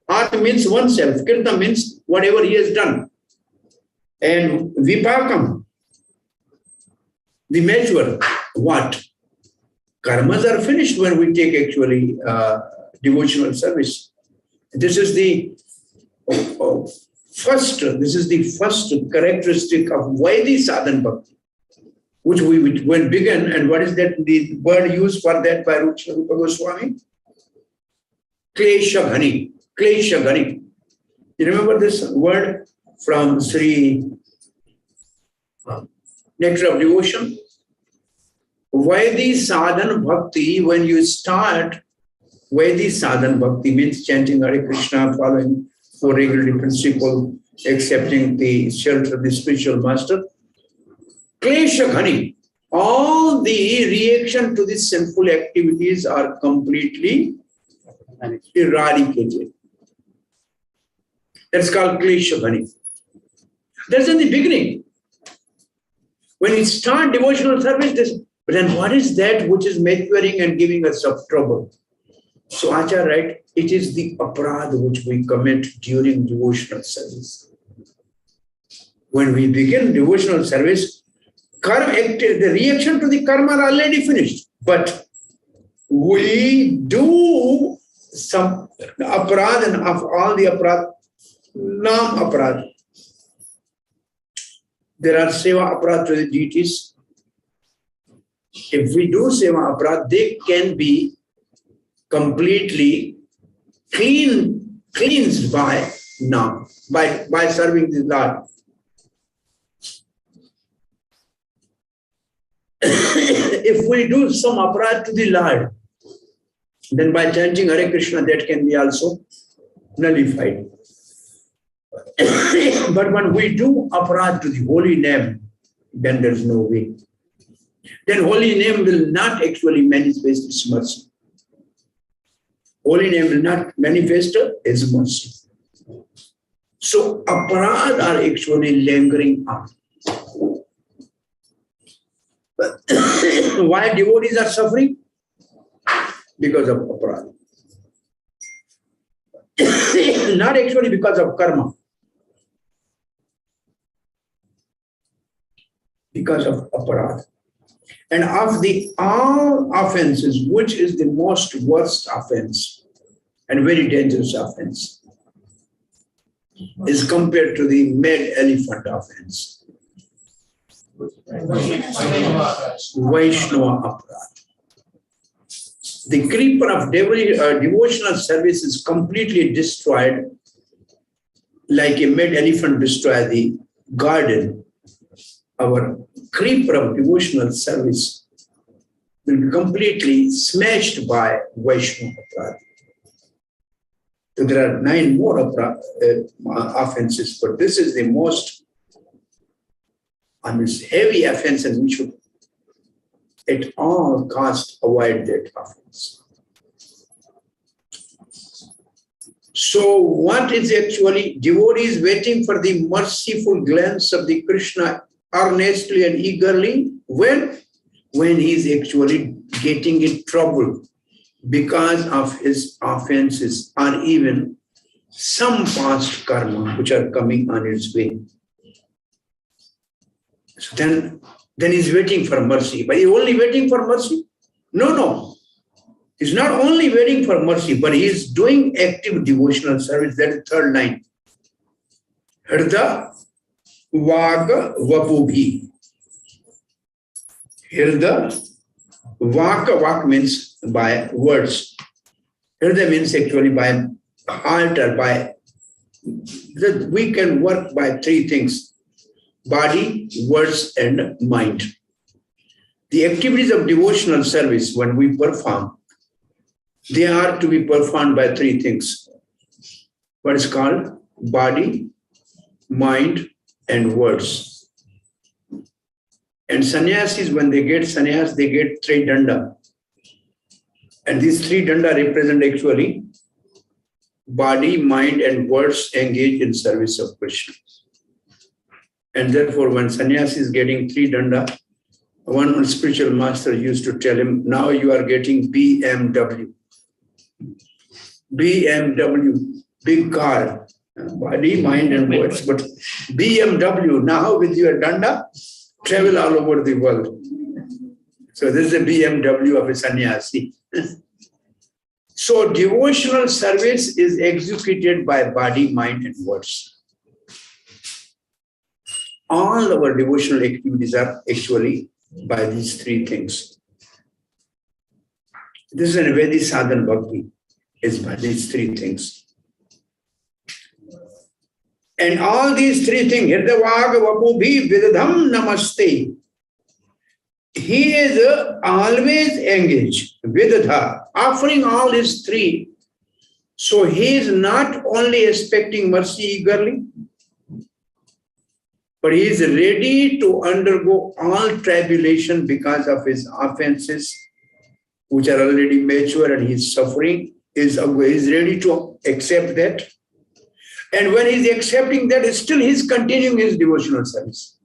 Atma means oneself. Kirtam means whatever he has done. And vipakam, the mature, what? Karmas are finished when we take actually devotional service. This is the first characteristic of Vaidhi Sadhan Bhakti, which we will begin. And what is that? The word used for that by Rupa Goswami? Klesha Ghani. Klesha Ghani. You remember this word from Sri Nectar of Devotion? Vaidhi Sadhan Bhakti, when you start, Vaidhi Sadhan Bhakti means chanting Hare Krishna, following four regulatory principle, accepting the shelter of the spiritual master. Klesha Ghani, all the reaction to these sinful activities are completely eradicated. That's called Klesha Ghani. That's in the beginning. When we start devotional service, but then what is that which is maturing and giving us trouble? So Acharya writes, it is the aparadha which we commit during devotional service. When we begin devotional service, the reaction to the karma are already finished. But we do some aparadha, and of all the aparadha, nam aparadha. There are seva aparadha to the deities. If we do seva aparadha, they can be completely cleansed by nam, by serving the Lord. If we do some aparadha to the Lord, then by chanting Hare Krishna, that can be also nullified. But when we do aparadha to the holy name, then there is no way. Then holy name will not actually manifest its mercy. Holy name will not manifest its mercy. So aparadha are actually lingering on. Why devotees are suffering? Because of aparadha. Not actually because of karma. Because of aparadha. And of the all offenses, which is the most worst offense and very dangerous offense, is compared to the mad elephant offense? Vaishnava aparadha. The creeper of devotional service is completely destroyed, like a mad elephant destroy the garden. Our creeper of devotional service will be completely smashed by Vaishnava Aparadha. So there are 9 more offenses, but this is the most heavy offense, and we should at all costs avoid that offense. So what is actually devotees waiting for the merciful glance of the Krishna earnestly and eagerly when he is actually getting in trouble because of his offenses or even some past karma which are coming on its way. So then he's waiting for mercy. But he's only waiting for mercy? No. He's not only waiting for mercy, but he is doing active devotional service. That is third line. Hirda Vaga Vapubhi. Hirda Vak means by words. Hirda means actually by heart or by that we can work by 3 things: body, words, and mind. The activities of devotional service, when we perform, they are to be performed by 3 things. What is called body, mind, and words. And sannyasis, when they get sannyas, they get 3 danda. And these 3 danda represent actually body, mind, and words engaged in service of Krishna. And therefore, when sannyasi is getting 3 danda, one spiritual master used to tell him, now you are getting BMW. BMW, big car, body, mind, and words. But BMW, now with your danda, travel all over the world. So this is a BMW of a sannyasi. So devotional service is executed by body, mind, and words. All our devotional activities are actually by these 3 things. This is a Vedic sadhana bhakti, is by these 3 things. And all these 3 things, Hirdavaga Vapubhi Vidadham Namaste. He is always engaged, Vidadha, offering all these 3. So he is not only expecting mercy eagerly, but he is ready to undergo all tribulation because of his offenses, which are already mature, and his suffering is ready to accept that. And when he's accepting that, still he's continuing his devotional service.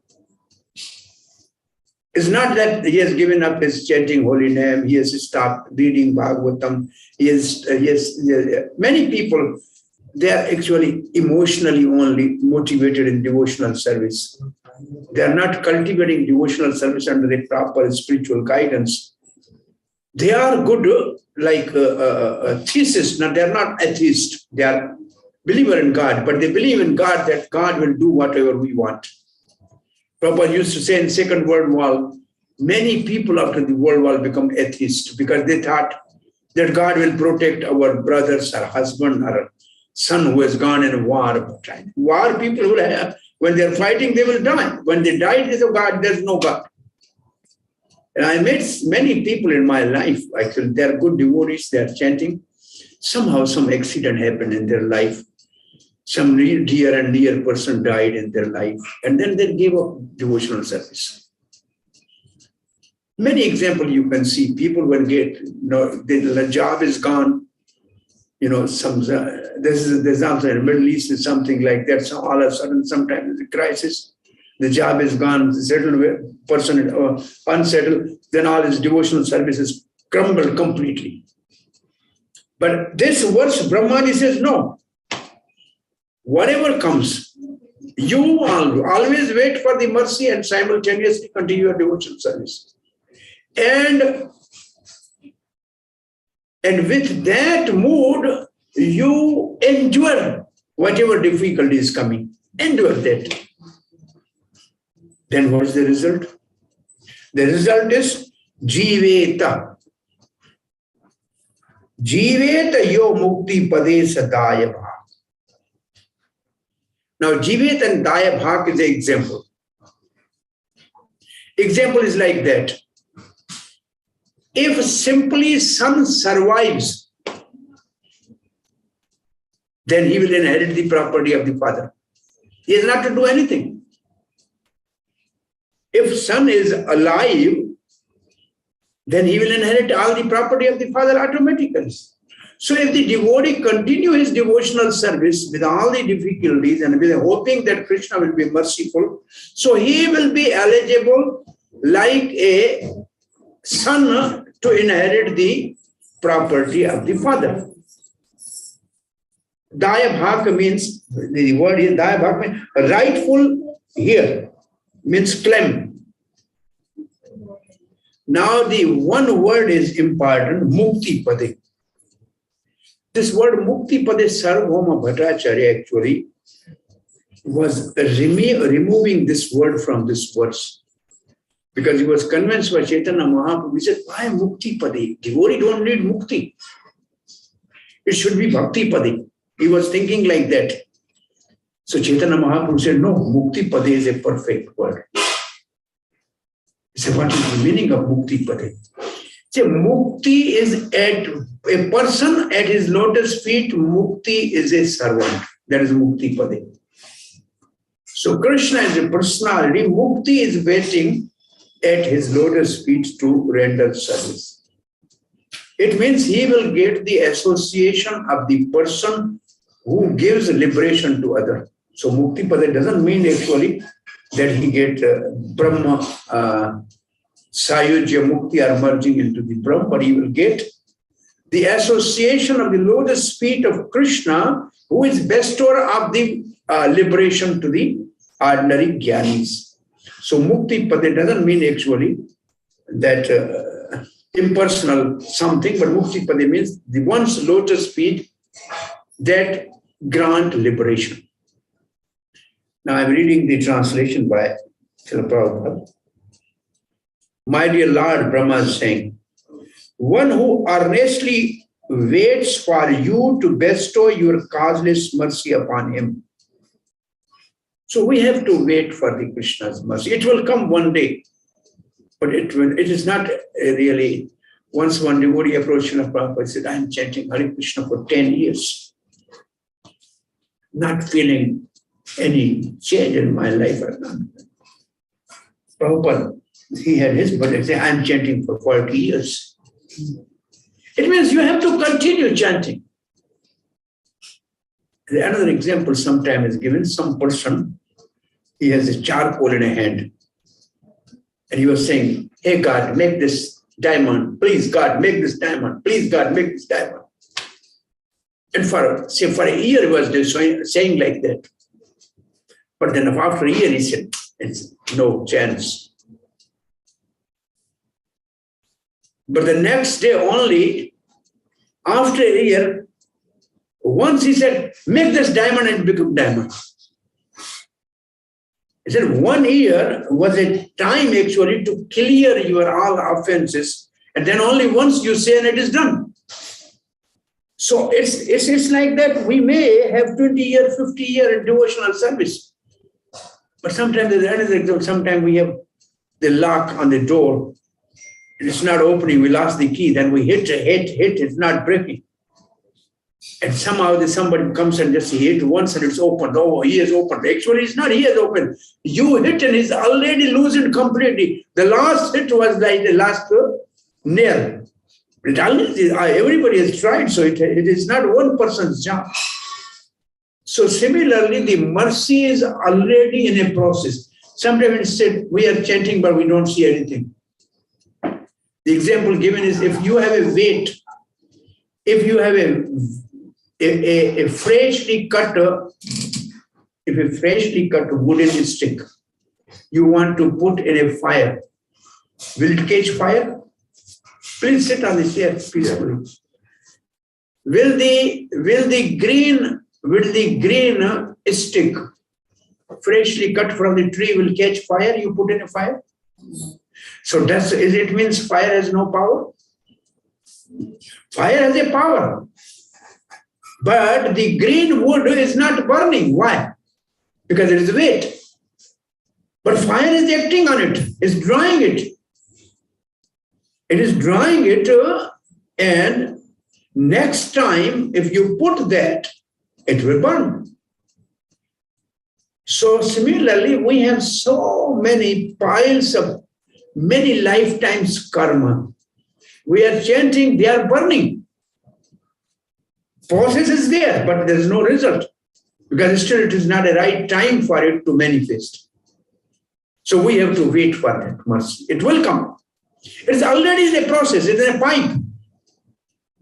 It's not that he has given up his chanting holy name, he has stopped reading Bhagavatam. Many people, they are actually emotionally only motivated in devotional service. They are not cultivating devotional service under a proper spiritual guidance. They are good, like theists. Now, they are not atheists. They are believer in God, but they believe in God that God will do whatever we want. Prabhupada used to say in Second World War, many people after the World War become atheists because they thought that God will protect our brothers, our husband, our son who has gone in a war. War people who have, when they're fighting, they will die. When they die, there's a God, there's no God. And I met many people in my life, actually, they're good devotees, they're chanting. Somehow some accident happened in their life. Some dear and near person died in their life, and then they gave up devotional service. Many examples you can see. People will get, the job is gone. There's also in the Middle East is something like that. So all of a sudden, sometimes the crisis, the job is gone, settled person unsettled, then all his devotional services crumbled completely. But this verse, Brahmani says, no. Whatever comes, you always wait for the mercy and simultaneously continue your devotional service. And with that mood, you endure whatever difficulty is coming. Endure that. Then what is the result? The result is Jiveta. Jiveta yo mukti pade sadaya bhak. Now, Jivet and Daya Bhak is an example. Example is like that. If simply son survives, then he will inherit the property of the father. He has not to do anything. If son is alive, then he will inherit all the property of the father automatically. So if the devotee continue his devotional service with all the difficulties and with hoping that Krishna will be merciful, so he will be eligible like a son to inherit the property of the father. Daya Bhak means, the word is Daya Bhak means rightful here, means claim. Now the one word is important, Mukti Pade. This word Mukti Pade Sarvabhauma Bhattacharya actually was removing this word from this verse. Because he was convinced by Chaitanya Mahaprabhu. He said, why Mukti Pade? Devotee don't need Mukti. It should be Bhakti Pade. He was thinking like that. So Chaitanya Mahaprabhu said, no, Mukti Pade is a perfect word. He said, what is the meaning of Mukti Pade? See, Mukti is at a person at his lotus feet. Mukti is a servant. That is Mukti Pade. So Krishna is a personality. Mukti is waiting at his lotus feet to render service. It means he will get the association of the person who gives liberation to others. So Mukti Pada doesn't mean actually that he get Brahma, Sayujya, Mukti are merging into the Brahma, but he will get the association of the lotus feet of Krishna, who is bestower of the liberation to the ordinary Gyanis. So Mukti Pada doesn't mean actually that impersonal something, but Mukti Pada means the one's lotus feet that grant liberation. Now I'm reading the translation by Srila Prabhupada. My dear Lord, Brahma is saying, one who earnestly waits for you to bestow your causeless mercy upon him. So we have to wait for the Krishna's mercy. It will come one day, but it is not really. Once one devotee approached Srila Prabhupada and said, I am chanting Hare Krishna for 10 years, not feeling any change in my life. Prabhupada, he had his brother say, I am chanting for 40 years. It means you have to continue chanting. Another example sometimes is given. Some person, he has a charcoal in a hand. And he was saying, hey God, make this diamond. Please God, make this diamond. Please God, make this diamond. And for a year he was saying like that. But then after a year he said, it's no chance. But the next day only, after a year, once he said, make this diamond and become diamond. He said 1 year was a time actually to clear your all offenses. And then only once you say and it is done. So it's like that. We may have 20 year, 50 year devotional service. But sometimes there's another example. Sometimes we have the lock on the door. It's not opening, we lost the key, then we hit, it's not breaking. And somehow somebody comes and just hit once and it's opened. Oh, he has opened. Actually, it's not he has opened. You hit and he's already loosened completely. The last hit was like the last nail. Everybody has tried, so it is not one person's job. So similarly, the mercy is already in a process. Sometimes it's said, we are chanting, but we don't see anything. The example given is if you have a weight, if you have a freshly cut wooden stick, you want to put in a fire, will it catch fire? Please sit on the chair peacefully. Will the green stick, freshly cut from the tree, will catch fire? You put in a fire. So it means fire has no power? Fire has a power. But the green wood is not burning. Why? Because it is weight. But fire is acting on it, is drawing it. It is drawing it, and next time, if you put that, it will burn. So similarly, we have so many piles of many lifetimes karma. We are chanting, they are burning. Process is there, but there is no result because still it is not a right time for it to manifest. So we have to wait for that mercy. It will come. It's already in a process, it's in a pipe.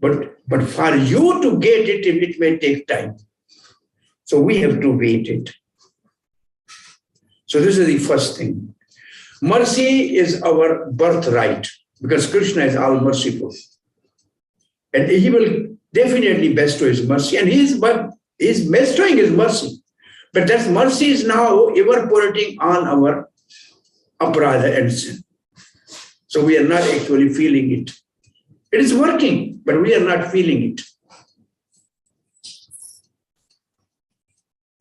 But for you to get it, it may take time. So we have to wait it. So this is the first thing. Mercy is our birthright because Krishna is all merciful. And he will definitely bestow his mercy. And he is bestowing his mercy. But that mercy is now evaporating on our aparadha and sin. So we are not actually feeling it. It is working, but we are not feeling it.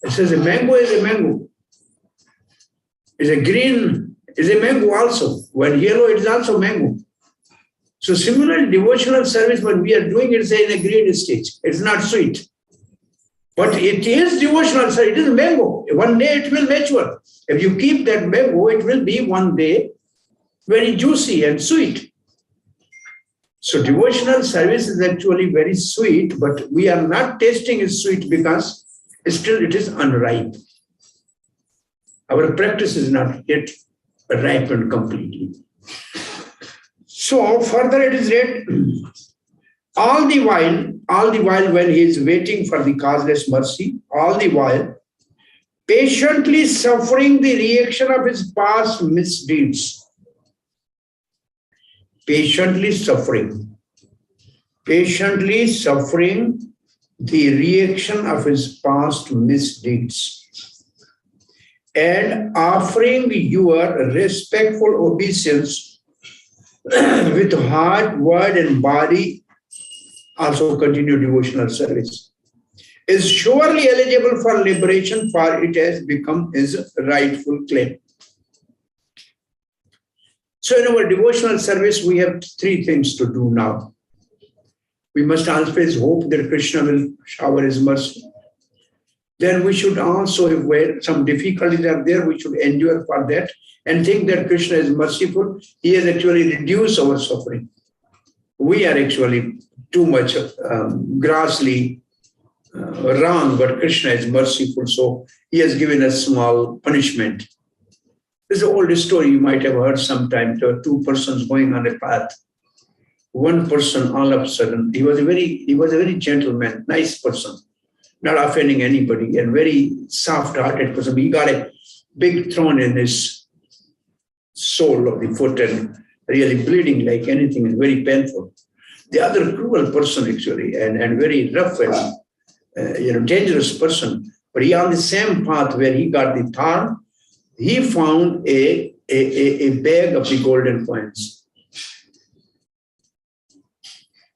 It says a mango is a mango. Is a green, is a mango also. When yellow, it is also mango. So similarly, devotional service, when we are doing it, say in a green stage, it's not sweet. But it is devotional service, it is mango. One day it will mature. If you keep that mango, it will be one day very juicy and sweet. So devotional service is actually very sweet, but we are not tasting it sweet because still it is unripe. Our practice is not yet ripened completely. So further it is read, all the while when he is waiting for the causeless mercy, all the while patiently suffering the reaction of his past misdeeds. Patiently suffering the reaction of his past misdeeds. And offering your respectful obeisance with heart, word, and body, also continue devotional service, is surely eligible for liberation, for it has become his rightful claim. So in our devotional service, we have three things to do now. We must always hope that Krishna will shower his mercy. Then we should also, if where some difficulties are there, we should endure for that and think that Krishna is merciful. He has actually reduced our suffering. We are actually too much grossly wrong, but Krishna is merciful. So he has given us small punishment. This is an old story you might have heard sometime. There were two persons going on a path. One person, all of a sudden, he was a very gentleman, nice person, not offending anybody, and very soft-hearted person. He got a big thorn in his sole of the foot and really bleeding like anything, and very painful. The other cruel person actually, and very rough and dangerous person. But he on the same path where he got the thorn, he found a bag of the golden coins.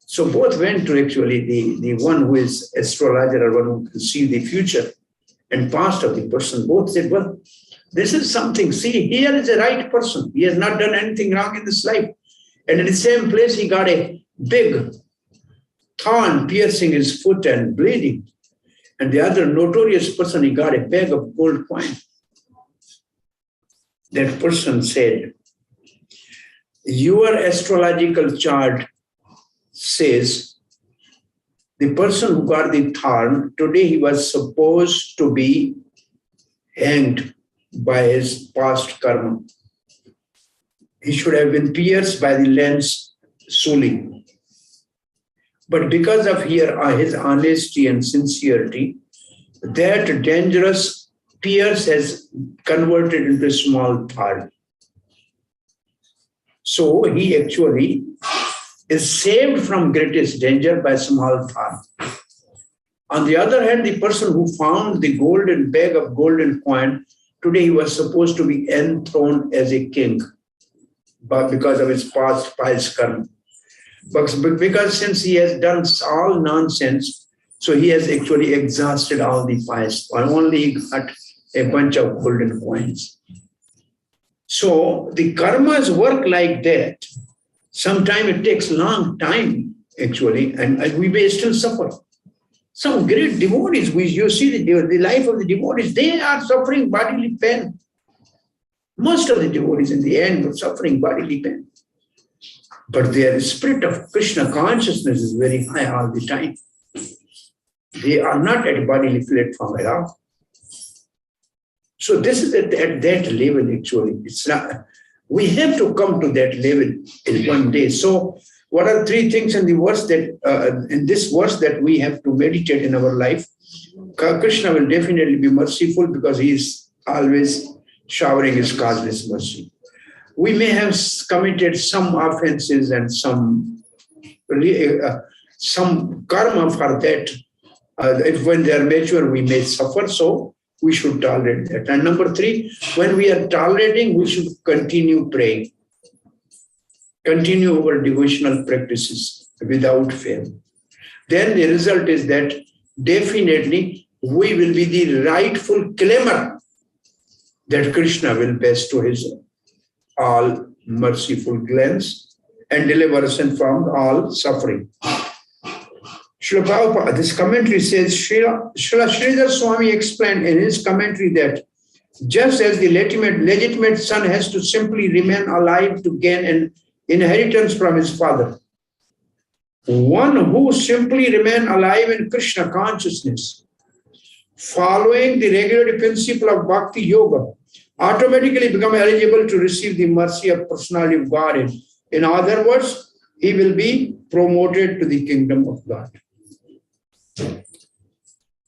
So both went to actually the one who is astrologer or one who can see the future and past of the person. Both said, well, this is something. See, here is a right person. He has not done anything wrong in this life. And in the same place, he got a big thorn piercing his foot and bleeding. And the other notorious person, he got a bag of gold coin. That person said, your astrological chart says the person who got the thorn, today he was supposed to be hanged by his past karma. He should have been pierced by the lance suli. But because of his honesty and sincerity, that dangerous pierce has converted into a small thorn. So he actually is saved from greatest danger by small thorn. On the other hand, the person who found the golden bag of golden coin, today he was supposed to be enthroned as a king, but because of his past pious karma. But because since he has done all nonsense, so he has actually exhausted all the pies, or only got a bunch of golden coins. So the karmas work like that. Sometimes it takes long time, actually, and we may still suffer. Some great devotees, you see the life of the devotees, they are suffering bodily pain. Most of the devotees in the end are suffering bodily pain. But their spirit of Krishna consciousness is very high all the time. They are not at bodily platform at all. So this is at that level, actually. It's not. We have to come to that level in one day. So, what are three things in the verse that in this verse that we have to meditate in our life? Krishna will definitely be merciful because he is always showering his causeless mercy. We may have committed some offenses and some karma for that. If when they are mature, we may suffer. So we should tolerate that. And number three, when we are tolerating, we should continue praying. Continue our devotional practices without fail. Then the result is that definitely we will be the rightful claimer that Krishna will bestow his all merciful glance and deliver us from all suffering. Srila Prabhupada, this commentary says, Srila Sridhar Swami explained in his commentary that just as the legitimate son has to simply remain alive to gain an inheritance from his father, one who simply remains alive in Krishna consciousness, following the regular principle of Bhakti Yoga, automatically become eligible to receive the mercy of personality of God. In other words, he will be promoted to the kingdom of God.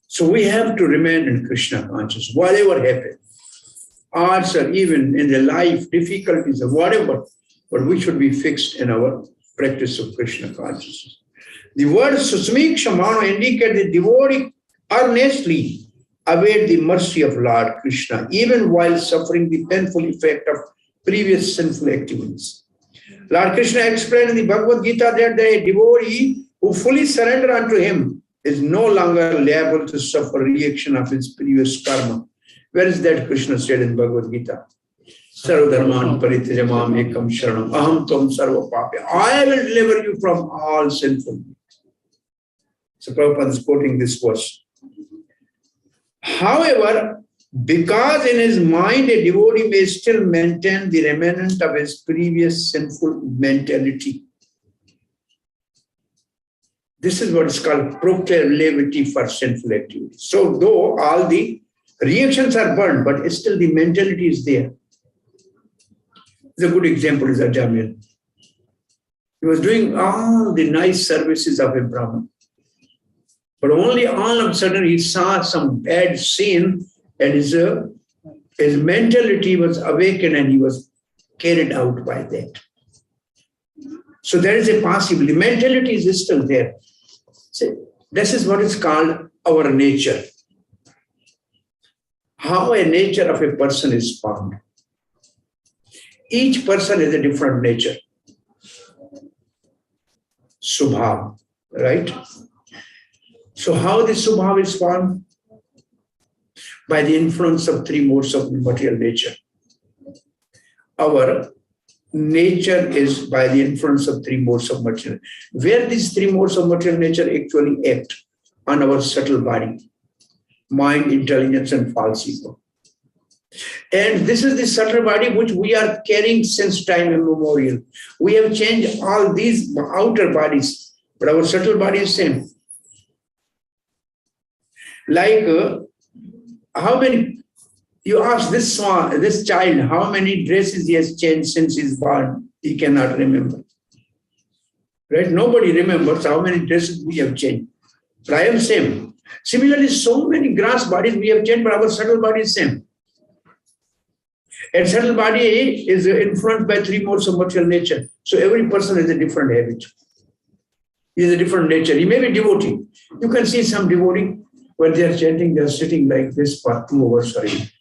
So we have to remain in Krishna consciousness, whatever happens. Arts or even in the life, difficulties or whatever, but we should be fixed in our practice of Krishna consciousness. The word Susmiksha Mano indicates the devotee earnestly await the mercy of Lord Krishna, even while suffering the painful effect of previous sinful activities. Lord Krishna explained in the Bhagavad Gita that the devotee who fully surrender unto him is no longer liable to suffer reaction of his previous karma. Where is that Krishna said in Bhagavad Gita? Sarvadharman paritijamam ekam sharanam aham tvam sarva papya. I will deliver you from all sinful. So Prabhupada is quoting this verse. However, because in his mind a devotee may still maintain the remnant of his previous sinful mentality. This is what is called proclivity for sinful activity. So though all the reactions are burned, but still the mentality is there. The good example is Ajamil. He was doing all the nice services of a Brahman. But only all of a sudden he saw some bad scene and his mentality was awakened and he was carried out by that. So there is a possibility. Mentality is still there. So this is what is called our nature. How a nature of a person is formed. Each person has a different nature. Subhav, right? So how the Subhav is formed? By the influence of three modes of material nature. Our nature is by the influence of three modes of material. Where these three modes of material nature actually act on our subtle body, mind, intelligence, and false ego. And this is the subtle body which we are carrying since time immemorial. We have changed all these outer bodies, but our subtle body is same. Like how many, you ask this child, how many dresses he has changed since he's born? He cannot remember. Right? Nobody remembers how many dresses we have changed. But I am same. Similarly, so many gross bodies we have changed, but our subtle body is same. And subtle body is influenced by three modes of material nature. So every person has a different habit. He has a different nature. He may be devotee. You can see some devotee, when they are chanting, they are sitting like this for 2 hours already.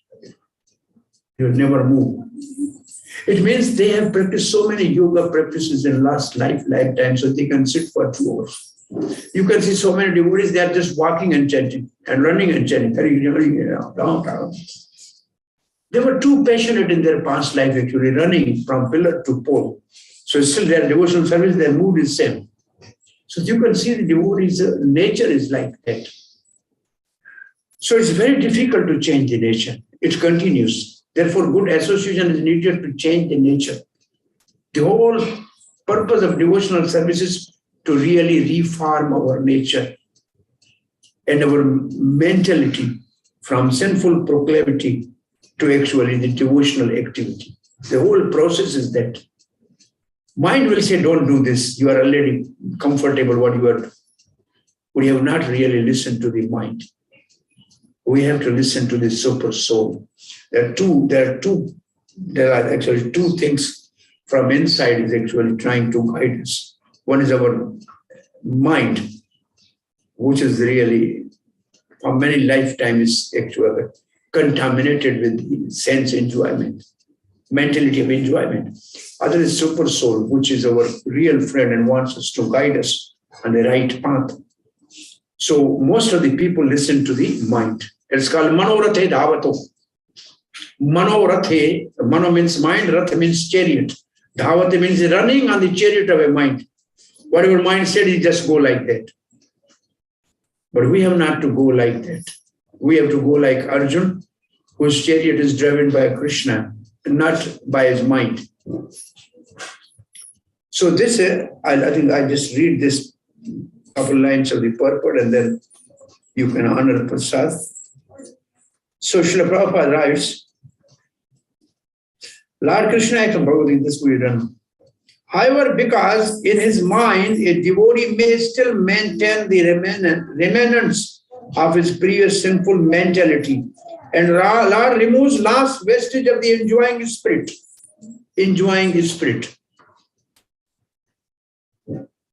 They will never move. It means they have practiced so many yoga practices in last lifetime, so they can sit for 2 hours. You can see so many devotees, they are just walking and chanting and running and chanting. They were too passionate in their past life, actually, running from pillar to pole. So still their devotional service, their mood is same. So you can see the devotees' nature is like that. So it's very difficult to change the nature. It continues. Therefore, good association is needed to change the nature. The whole purpose of devotional service is to really reform our nature and our mentality from sinful proclivity to actually the devotional activity. The whole process is that. Mind will say, don't do this. You are already comfortable what you are doing. We have not really listened to the mind. We have to listen to the super soul. There are actually two things from inside is actually trying to guide us. One is our mind, which is really for many lifetimes actually contaminated with the sense enjoyment, mentality of enjoyment. Other is super soul, which is our real friend and wants us to guide us on the right path. So most of the people listen to the mind. It's called manorathe dhavato. Manorathe, mano means mind, rath means chariot. Dhavate means running on the chariot of a mind. Whatever mind said, you just go like that. But we have not to go like that. We have to go like Arjun, whose chariot is driven by Krishna, not by his mind. So this, I think I just read this couple lines of the purport and then you can honor Prasad. So Srila Prabhupada writes, Lord Krishna, I can Bhagavad this we done. However, because in his mind, a devotee may still maintain the remnants of his previous sinful mentality, and Lord removes last vestige of the enjoying spirit.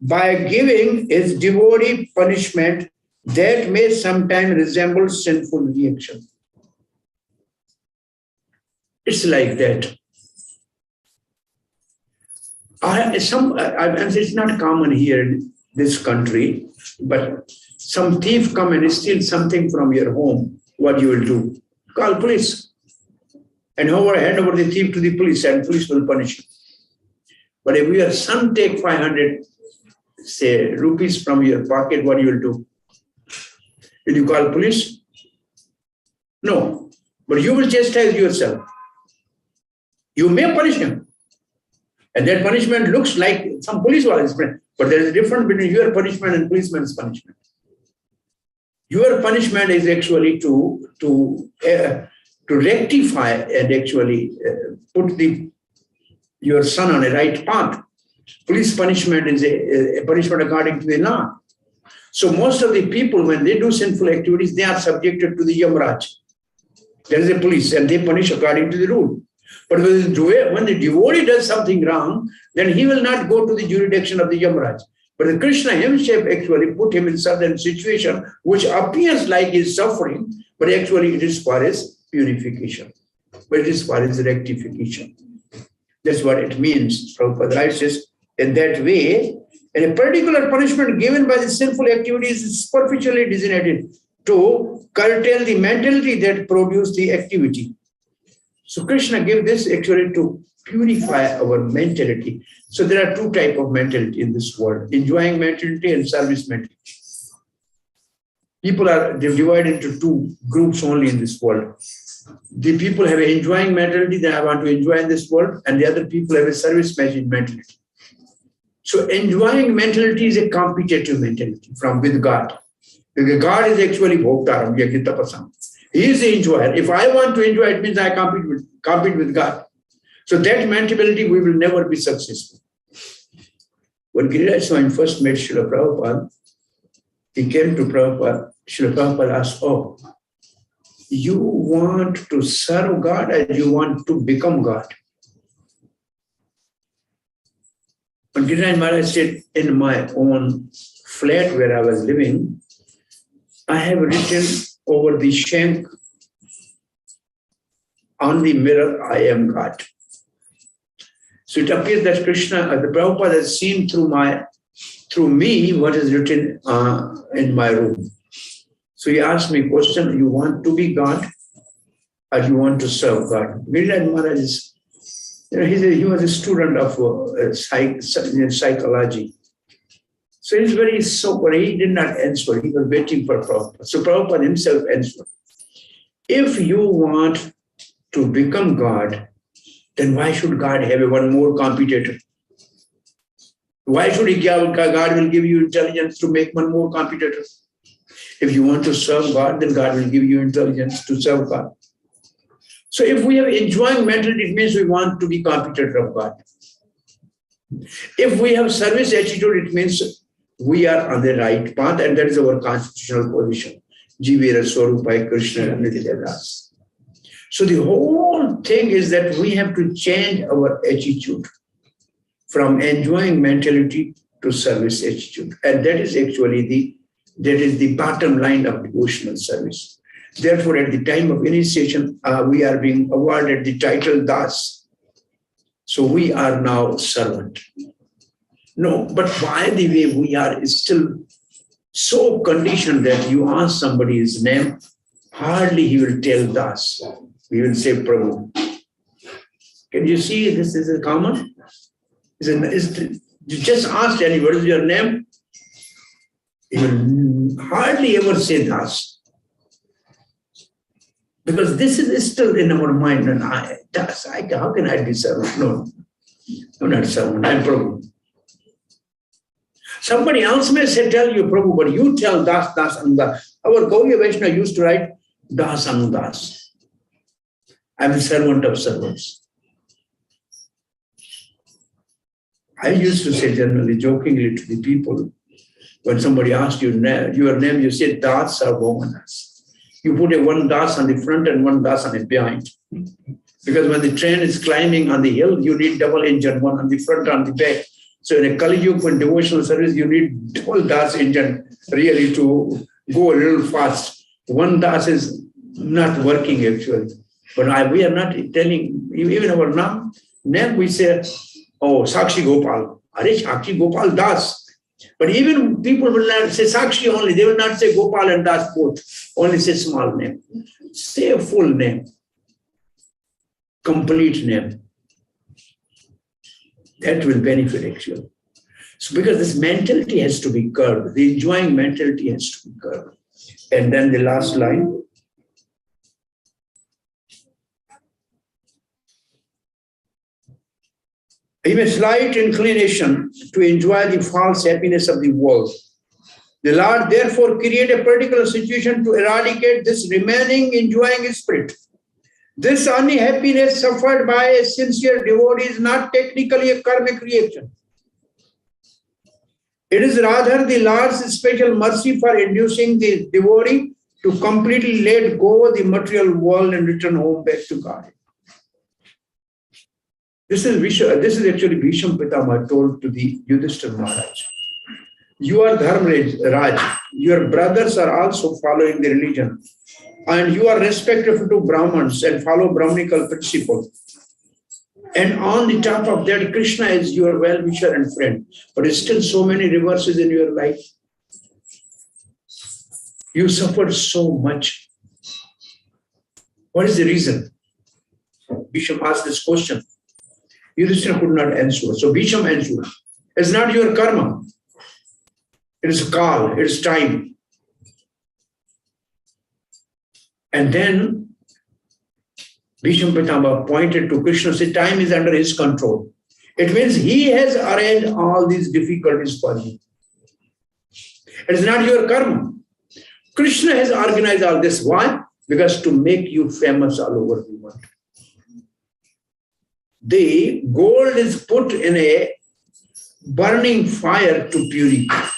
By giving his devotee punishment that may sometimes resemble sinful reaction. It's like that. It's not common here in this country, but some thief come and steal something from your home. What you will do? Call police and hand over the thief to the police, and police will punish you. But if your son take 500, say, rupees from your pocket, what you will do? Will you call police? No, but you will chastise yourself. You may punish him. And that punishment looks like some police punishment, but there is a difference between your punishment and policeman's punishment. Your punishment is actually to rectify and actually put your son on a right path. Police punishment is a punishment according to the law. So most of the people, when they do sinful activities, they are subjected to the Yamraj. There is a police and they punish according to the rule. But when the devotee does something wrong, then he will not go to the jurisdiction of the Yamraj. But Krishna himself actually put him in certain situation which appears like he's suffering, but actually it is for his purification. But it is for his rectification. That's what it means. Prabhupada says, in that way, and a particular punishment given by the sinful activities is superficially designated to curtail the mentality that produced the activity. So Krishna gave this actually to purify our mentality. So there are two types of mentality in this world, enjoying mentality and service mentality. People are divided into two groups only in this world. The people have an enjoying mentality that I want to enjoy in this world, and the other people have a service mentality. So enjoying mentality is a competitive mentality from with God. Because God is actually Bhoktaram, Yakitapasam. He is the enjoyer. If I want to enjoy, it means I compete with God. So that mentality, we will never be successful. When GDY Swami first met Srila Prabhupada, he came to Prabhupada. Srila Prabhupada asked, oh, you want to serve God or you want to become God? And GDY Maharaj said, in my own flat where I was living, I have written over the shank on the mirror, I am God. So it appears that Krishna, the Prabhupada has seen through me what is written in my room. So he asked me a question, you want to be God or you want to serve God? Giriraj Maharaj is, he was a student of psychology. So he's very sober. He did not answer. He was waiting for Prabhupada. So Prabhupada himself answered. If you want to become God, then why should God have one more competitor? Why should God will give you intelligence to make one more competitor? If you want to serve God, then God will give you intelligence to serve God. So if we have enjoying mentality, it means we want to be competitor of God. If we have service attitude, it means we are on the right path, and that is our constitutional position. Jivira Swarupai Krishna Nityadas. So the whole thing is that we have to change our attitude from enjoying mentality to service attitude. And that is actually the bottom line of devotional service. Therefore, at the time of initiation, we are being awarded the title Das. So we are now servant. No, but by the way, we are still so conditioned that you ask somebody his name, hardly he will tell Das. He will say Prabhu. Can you see this is a common? You just ask anybody, what is your name? He will hardly ever say Das. Because this is still in our mind, and how can I be servant? No, I'm not servant, I'm Prabhu. Somebody else may tell you Prabhu, but you tell Das, Das, Anudas. Our Gaudiya Vaishnava used to write Das, Anudas. I'm a servant of servants. I used to say generally, jokingly to the people, when somebody asked you your name, you say Das Sarvabhauma. You put one Das on the front and one Das on the behind. Because when the train is climbing on the hill, you need double engine, one on the front, on the back. So in a Kali Yuga, for devotional service, you need double Das engine really to go a little fast. One Das is not working actually. But we are not telling, even our name, we say, oh, Sakshi Gopal. Are Sakshi Gopal Das. But even people will not say Sakshi only. They will not say Gopal and Das both. Only say small name. Say a full name. Complete name. That will benefit actually. So because this mentality has to be curbed. The enjoying mentality has to be curbed. And then the last line. He has a slight inclination to enjoy the false happiness of the world. The Lord therefore created a particular situation to eradicate this remaining enjoying spirit. This unhappiness suffered by a sincere devotee is not technically a karmic reaction. It is rather the Lord's special mercy for inducing the devotee to completely let go of the material world and return home back to God. This is actually Bhisham Pitama told to the Yudhishthira Maharaj. You are Dharmaraj. Your brothers are also following the religion. And you are respectful to Brahmins and follow Brahminical principles. And on the top of that, Krishna is your well-wisher and friend. But there's still so many reverses in your life. You suffered so much. What is the reason? Bhisham asked this question. Yudhishthira could not answer. So Bhisham answered. It's not your karma. It is kal, it is time. And then Bhisham Pitama pointed to Krishna and said, time is under his control. It means he has arranged all these difficulties for you. It is not your karma. Krishna has organized all this. Why? Because to make you famous all over the world. The gold is put in a burning fire to purify.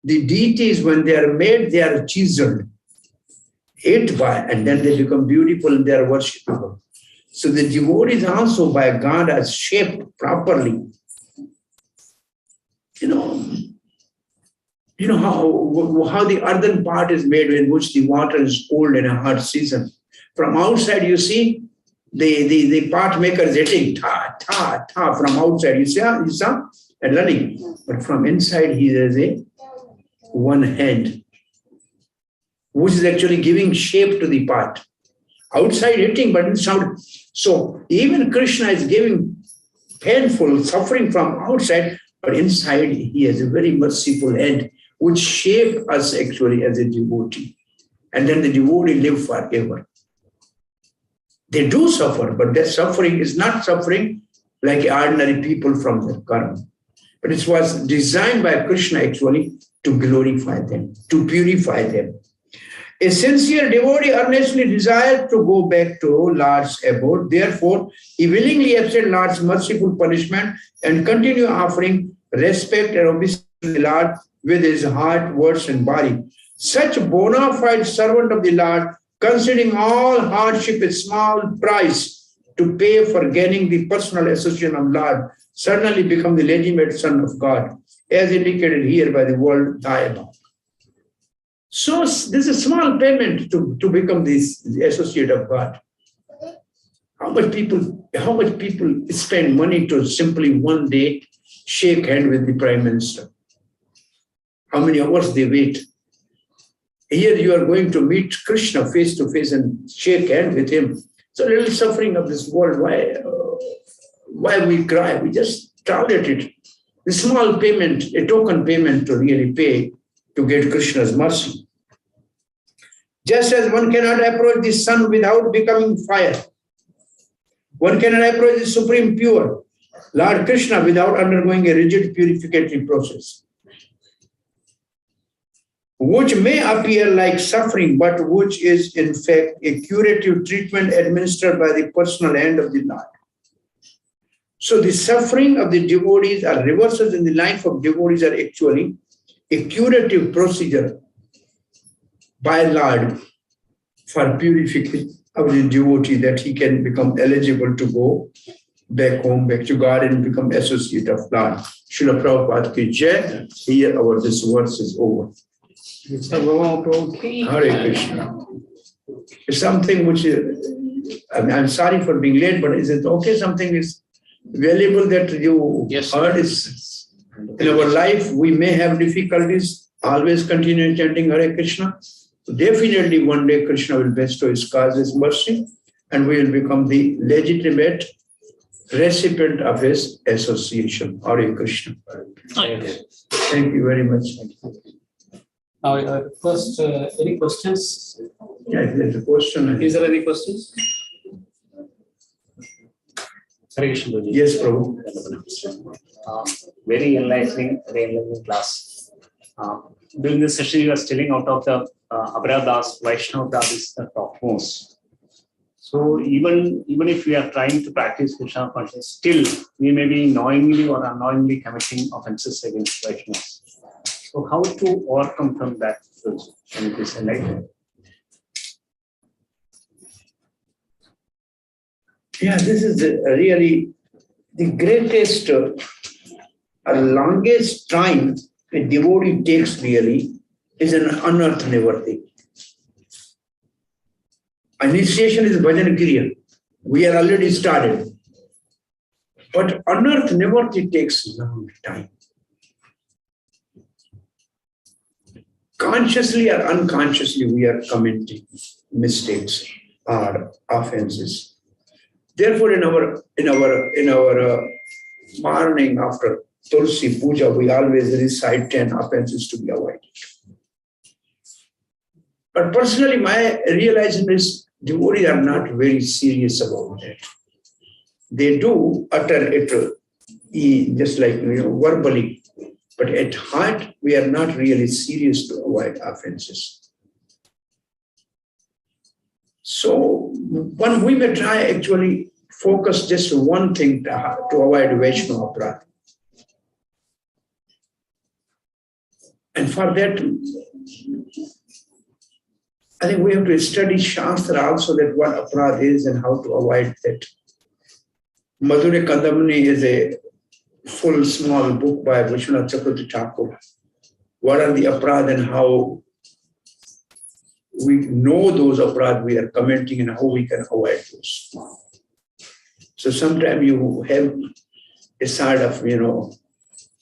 The deities, when they are made, they are chiseled, ate by, and then they become beautiful and they are worshipable. So the devotees also by God are shaped properly. You know how the earthen pot is made in which the water is cold in a hot season. From outside you see the part maker is hitting ta, ta, ta from outside. You saw, and running. But from inside, he has a one hand, which is actually giving shape to the part. Outside hitting, but inside. So even Krishna is giving painful suffering from outside, but inside he has a very merciful hand, which shape us actually as a devotee. And then the devotee live forever. They do suffer, but their suffering is not suffering like ordinary people from their karma. But it was designed by Krishna actually to glorify them, to purify them. A sincere devotee earnestly desired to go back to Lord's abode. Therefore, he willingly accepted Lord's merciful punishment and continue offering respect and obedience to the Lord with his heart, words, and body. Such a bona fide servant of the Lord, considering all hardship a small price to pay for gaining the personal association of Lord, certainly become the legitimate son of God, as indicated here by the word dialogue. So this is a small payment to become the associate of God. How much people spend money to simply one day shake hand with the Prime Minister? How many hours they wait? Here you are going to meet Krishna face to face and shake hand with him. So little suffering of this world, why we cry? We just tolerate it. The small payment, a token payment to really pay to get Krishna's mercy. Just as one cannot approach the sun without becoming fire, one cannot approach the Supreme Pure, Lord Krishna, without undergoing a rigid purificatory process, which may appear like suffering, but which is in fact a curative treatment administered by the personal hand of the Lord. So the suffering of the devotees or reversals in the life of devotees are actually a curative procedure by Lord for purification of the devotee, that he can become eligible to go back home, back to God, and become associate of Lord. Srila Prabhupada ki jai. Here this verse is over. Hare Krishna. It's something which I'm sorry for being late, but is it okay? Something is valuable that you heard is in our life. We may have difficulties. Always continue chanting Hare Krishna. Definitely one day Krishna will bestow his causes mercy, and we will become the legitimate recipient of his association. Hare Krishna. Thank you very much. First, any questions? Yeah, there's a question. Is there any questions? Yes, Prabhu. Very enlightening class. During this session, you are stealing out of the Abhiradas, Vaishnava is the topmost. So even if we are trying to practice Krishna consciousness, still we may be knowingly or unknowingly committing offenses against Vaishnavas. So how to overcome from that? Can you please enlighten? Yeah, this is really the greatest, longest time a devotee takes really is an unearthed nivarti. Initiation is bhajan kriya. We are already started. But unearthed nivarti takes a long time. Consciously or unconsciously, we are committing mistakes or offenses. Therefore, in our morning after Tulsi Puja, we always recite 10 offenses to be avoided. But personally, my realization is devotees are not very serious about it. They do utter it just like verbally, but at heart, we are not really serious to avoid offenses. So, we may try actually focus just one thing to avoid Vaishnava aparadha. And for that, I think we have to study Shastra also, that what aparadha is and how to avoid that. Madhurya Kadamini is a full small book by Vishwanath Chakravarti Thakur. What are the aparadha and how we know those aparadha we are commenting and how we can avoid those. So sometimes you have a sort of,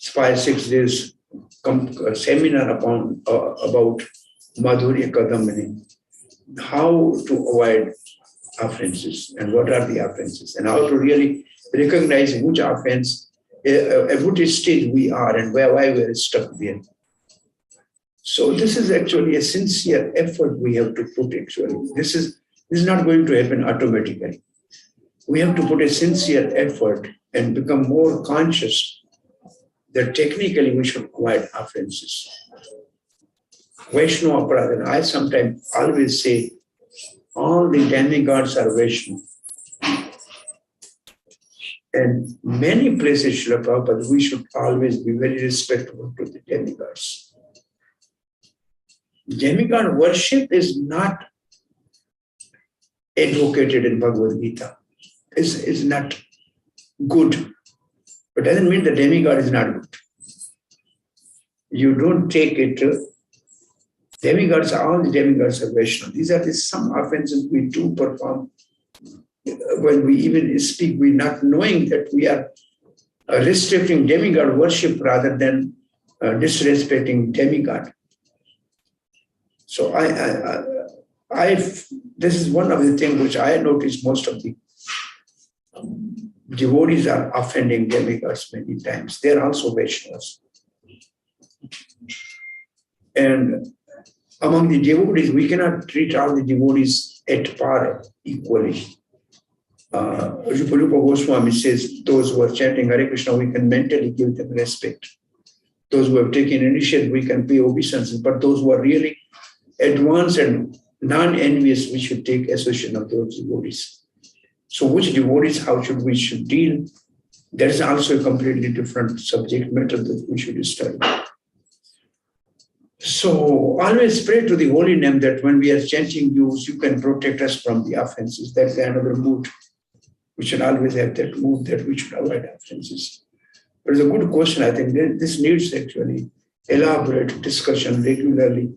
5-6 days seminar about Madhurya Kadambini, how to avoid offenses and what are the offenses and how to really recognize which offense, at which stage we are and why we are stuck there. So this is actually a sincere effort we have to put actually. This is not going to happen automatically. We have to put a sincere effort and become more conscious that technically we should avoid offenses. Vaishnava Aparadha, I sometimes always say all the demigods are Vaishnava. And many places, Srila Prabhupada, we should always be very respectful to the demigods. Demigod worship is not advocated in Bhagavad Gita. It's not good. But doesn't mean the demigod is not good. You don't take it. Demigods, all the demigods are Vaishnava. These are some offenses we do perform. When we even speak, we're not knowing that we are restricting demigod worship rather than disrespecting demigod. So this is one of the things which I noticed most of the devotees are offending demigods many times. They're also Vaishnavas. And among the devotees, we cannot treat all the devotees at par equally. Rupa Goswami says those who are chanting Hare Krishna, we can mentally give them respect. Those who have taken initiative, we can pay obeisances. But those who are really advanced and non-envious, we should take association of those devotees. So which devotees, how should we deal? There is also a completely different subject matter that we should study. So always pray to the holy name that when we are chanting you can protect us from the offenses. That's another mood. We should always have that mood that we should avoid offenses. But it's a good question. I think this needs actually elaborate discussion regularly.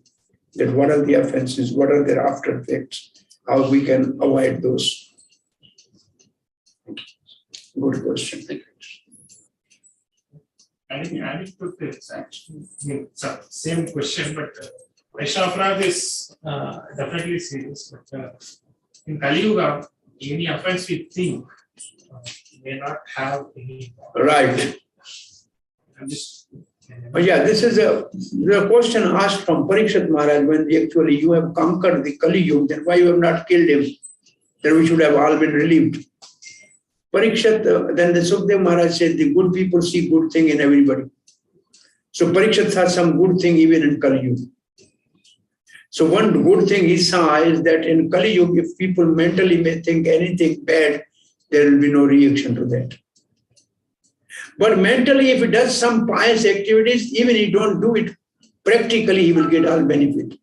That what are the offenses, what are their after effects, how we can avoid those. Good question. Thank you. Adding to this, actually, it's the same question, but Vaishnava Aparadha is definitely serious. But in Kali Yuga, any offense we think may not have any. Right. I'm just. Yeah, this is the question asked from Parikshit Maharaj when actually you have conquered the Kali Yuga, then why you have not killed him? Then we should have all been relieved. Parikshit, then the Sukhdev Maharaj said the good people see good thing in everybody. So Parikshit saw some good thing even in Kali Yuga. So one good thing he saw is that in Kali Yuga, if people mentally may think anything bad, there will be no reaction to that. But mentally, if he does some pious activities, even he don't do it, practically he will get all benefit.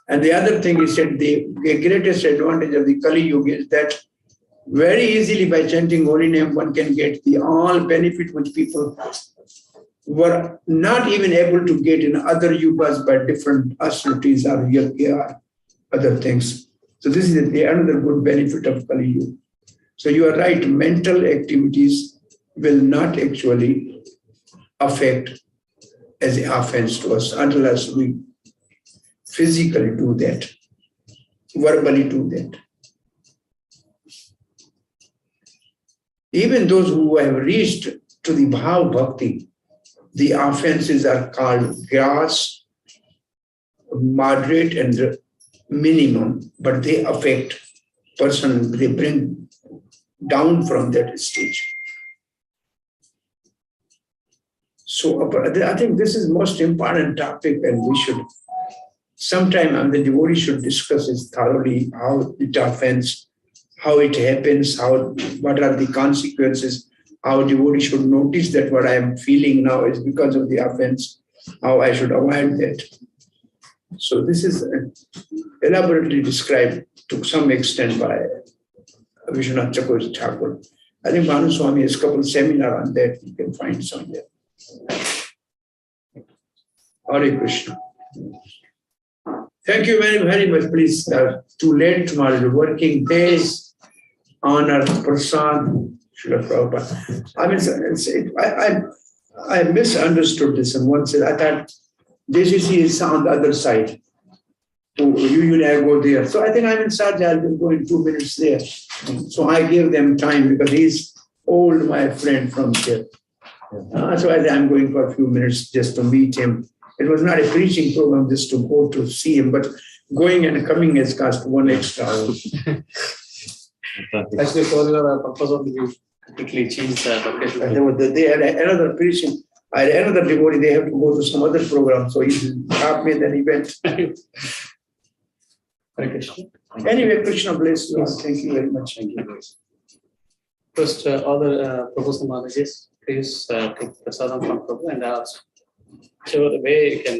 And the other thing he said, the greatest advantage of the Kali Yuga is that very easily by chanting holy name, one can get the all benefit which people were not even able to get in other yugas by different austerities or other things. So this is another good benefit of Kali Yuga. So you are right, mental activities will not actually affect as an offense to us unless we physically do that, verbally do that. Even those who have reached to the Bhav Bhakti, the offenses are called gross, moderate, and minimum, but they affect person, they bring down from that stage. So I think this is most important topic, and we should sometime the devotee should discuss it thoroughly, how it offends, how it happens, what are the consequences, how devotee should notice that what I am feeling now is because of the offense, how I should avoid that. So this is elaborately described to some extent by Vishwanath Chakravarti Thakur. I think Bhanu Swami has a couple of seminars on that. You can find somewhere. Hare Krishna. Thank you very, very much. Please, too late tomorrow, the working days. honor Prasad Srila Prabhupada. I mean, I misunderstood this in one sense. I thought JCC is on the other side. Usually I go there. So I think I'm in Sharjah. I'll go in 2 minutes there. So I give them time because he's old, my friend from here. So I'm going for a few minutes just to meet him. It was not a preaching program just to go to see him, but going and coming has cost 1 extra hour. Actually, for the purpose of the completely changed the location. They had another preaching. I had another devotee, they have to go to some other program. So he stopped me, then he went. Hare Krishna. Anyway, Krishna bless you. Thank you very much. Thank you. First, all the Prabhu's and Mataji's, please take prasadam from Prabhu and ask whichever way you can,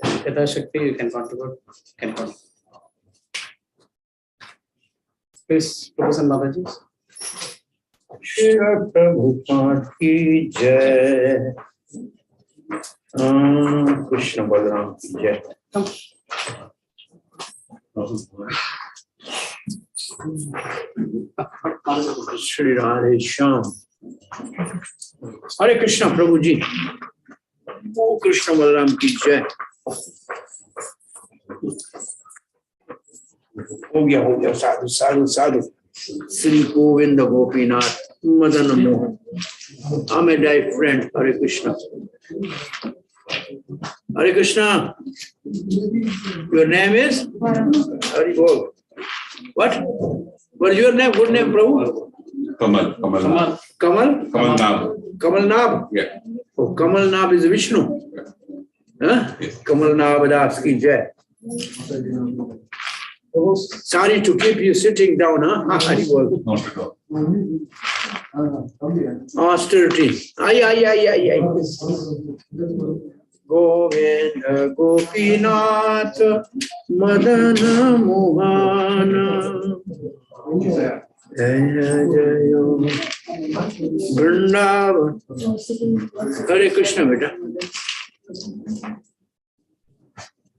Yatha Shakti, you can contribute, can contribute. Please, Prabhu's and Mataji's. Shri Prabhupada ki jai. Krishna Balaram ki jai. Shri Radhe Shyam. Hare Krishna Prabhu ji. Oh Krishna Balaram ki jai. हो गया साधु साधु साधु Shri Govind Gopinath Madan Mohan I'm a dear friend. Hare Krishna. Hare Krishna. Your name is? Hare Bol. What? What is your name? Good name, Prabhu? Kamal. Kamal? Kamal Nab. Kamal Nab? Yeah. Oh, Kamal Nab is Vishnu. Huh? Kamal Nab Das ki jai. Sorry to keep you sitting down, huh? Hare Bol. Not at all. Austerity. Ay. Govinda Gopinath Madana Mohana Jaya Jayo Vrindavan. Hare Krishna, beta.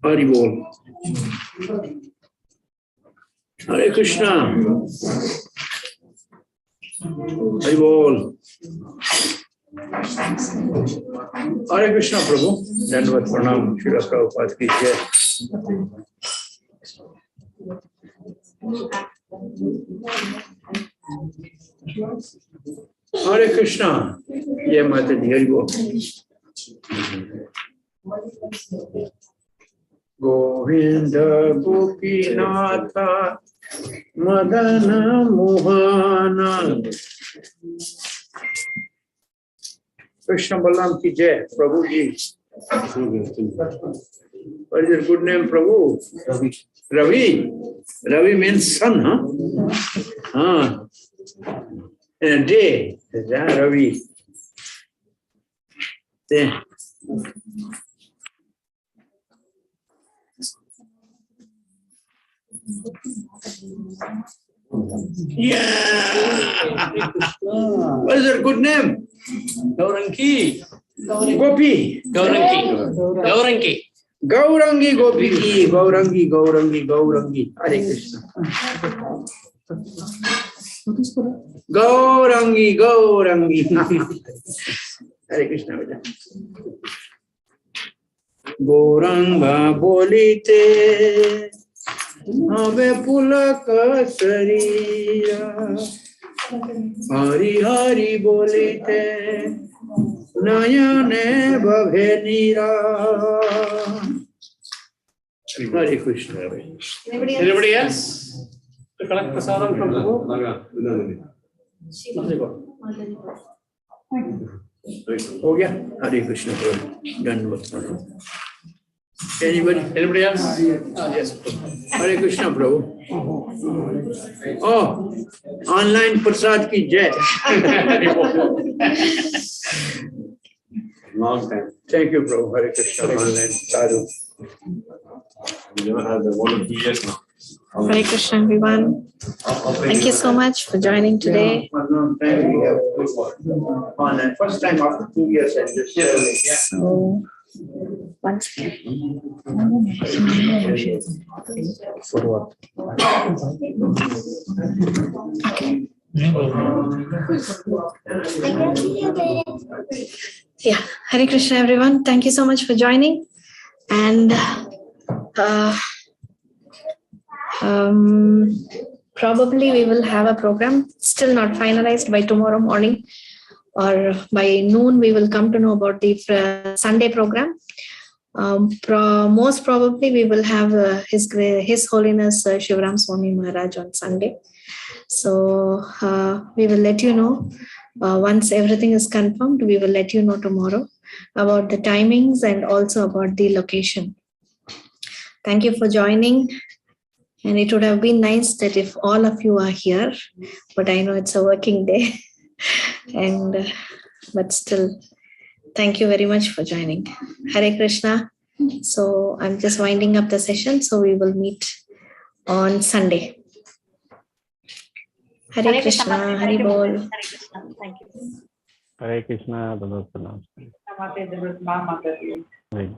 Hare Bol. Hare Krishna. Hare Bol. Hare Krishna, Prabhu. Dandavat Pranam, Srila Prabhupada ki jai. Hare Krishna. Jai Mata Di, Hare Bol. Govinda Gopinatha Madana Mohana. Krishna Balaram ki jai, Prabhu ji. What is your good name, Prabhu? Ravi. Ravi means sun, huh? In a day, Ravi. There. Yeah. What is your good name? Gaurangi. Gopi. Gaurangi. Gaurangi Gopi ki. Gaurangi. Hare Krishna. Gaurangi. Hare Krishna. Gauranga bolite. Ave pulak sarira. Hari Hari bolite. Nayane bhavenira. Hare Krishna. Anybody else? To collect prasadam from Prabhu? Oh yeah, Hare Krishna. Done with. Anybody else? Yes. Hare Krishna, Prabhu. Oh, online prasad ki jai. Long time. Thank you, Prabhu. Hare Krishna, online sadhu. We never had the 1 or 2 years now. Hare Krishna, everyone. Thank you so much for joining today. Online. First time after 2 years. So, once again. For what? Okay. Yeah, Hare Krishna, everyone. Thank you so much for joining. And probably we will have a program, still not finalized, by tomorrow morning or by noon. We will come to know about the Sunday program. Most probably we will have His Holiness Shivram Swami Maharaj on Sunday. So we will let you know once everything is confirmed. We will let you know tomorrow about the timings and also about the location. Thank you for joining. And it would have been nice that if all of you are here, but I know it's a working day. And but still, thank you very much for joining. Hare Krishna. So I'm just winding up the session. So we will meet on Sunday. Hare Krishna, Hare Bol. Hare Krishna. Thank you. Hare Krishna, Bhagavad Gita. Namaste, Namaste. Right.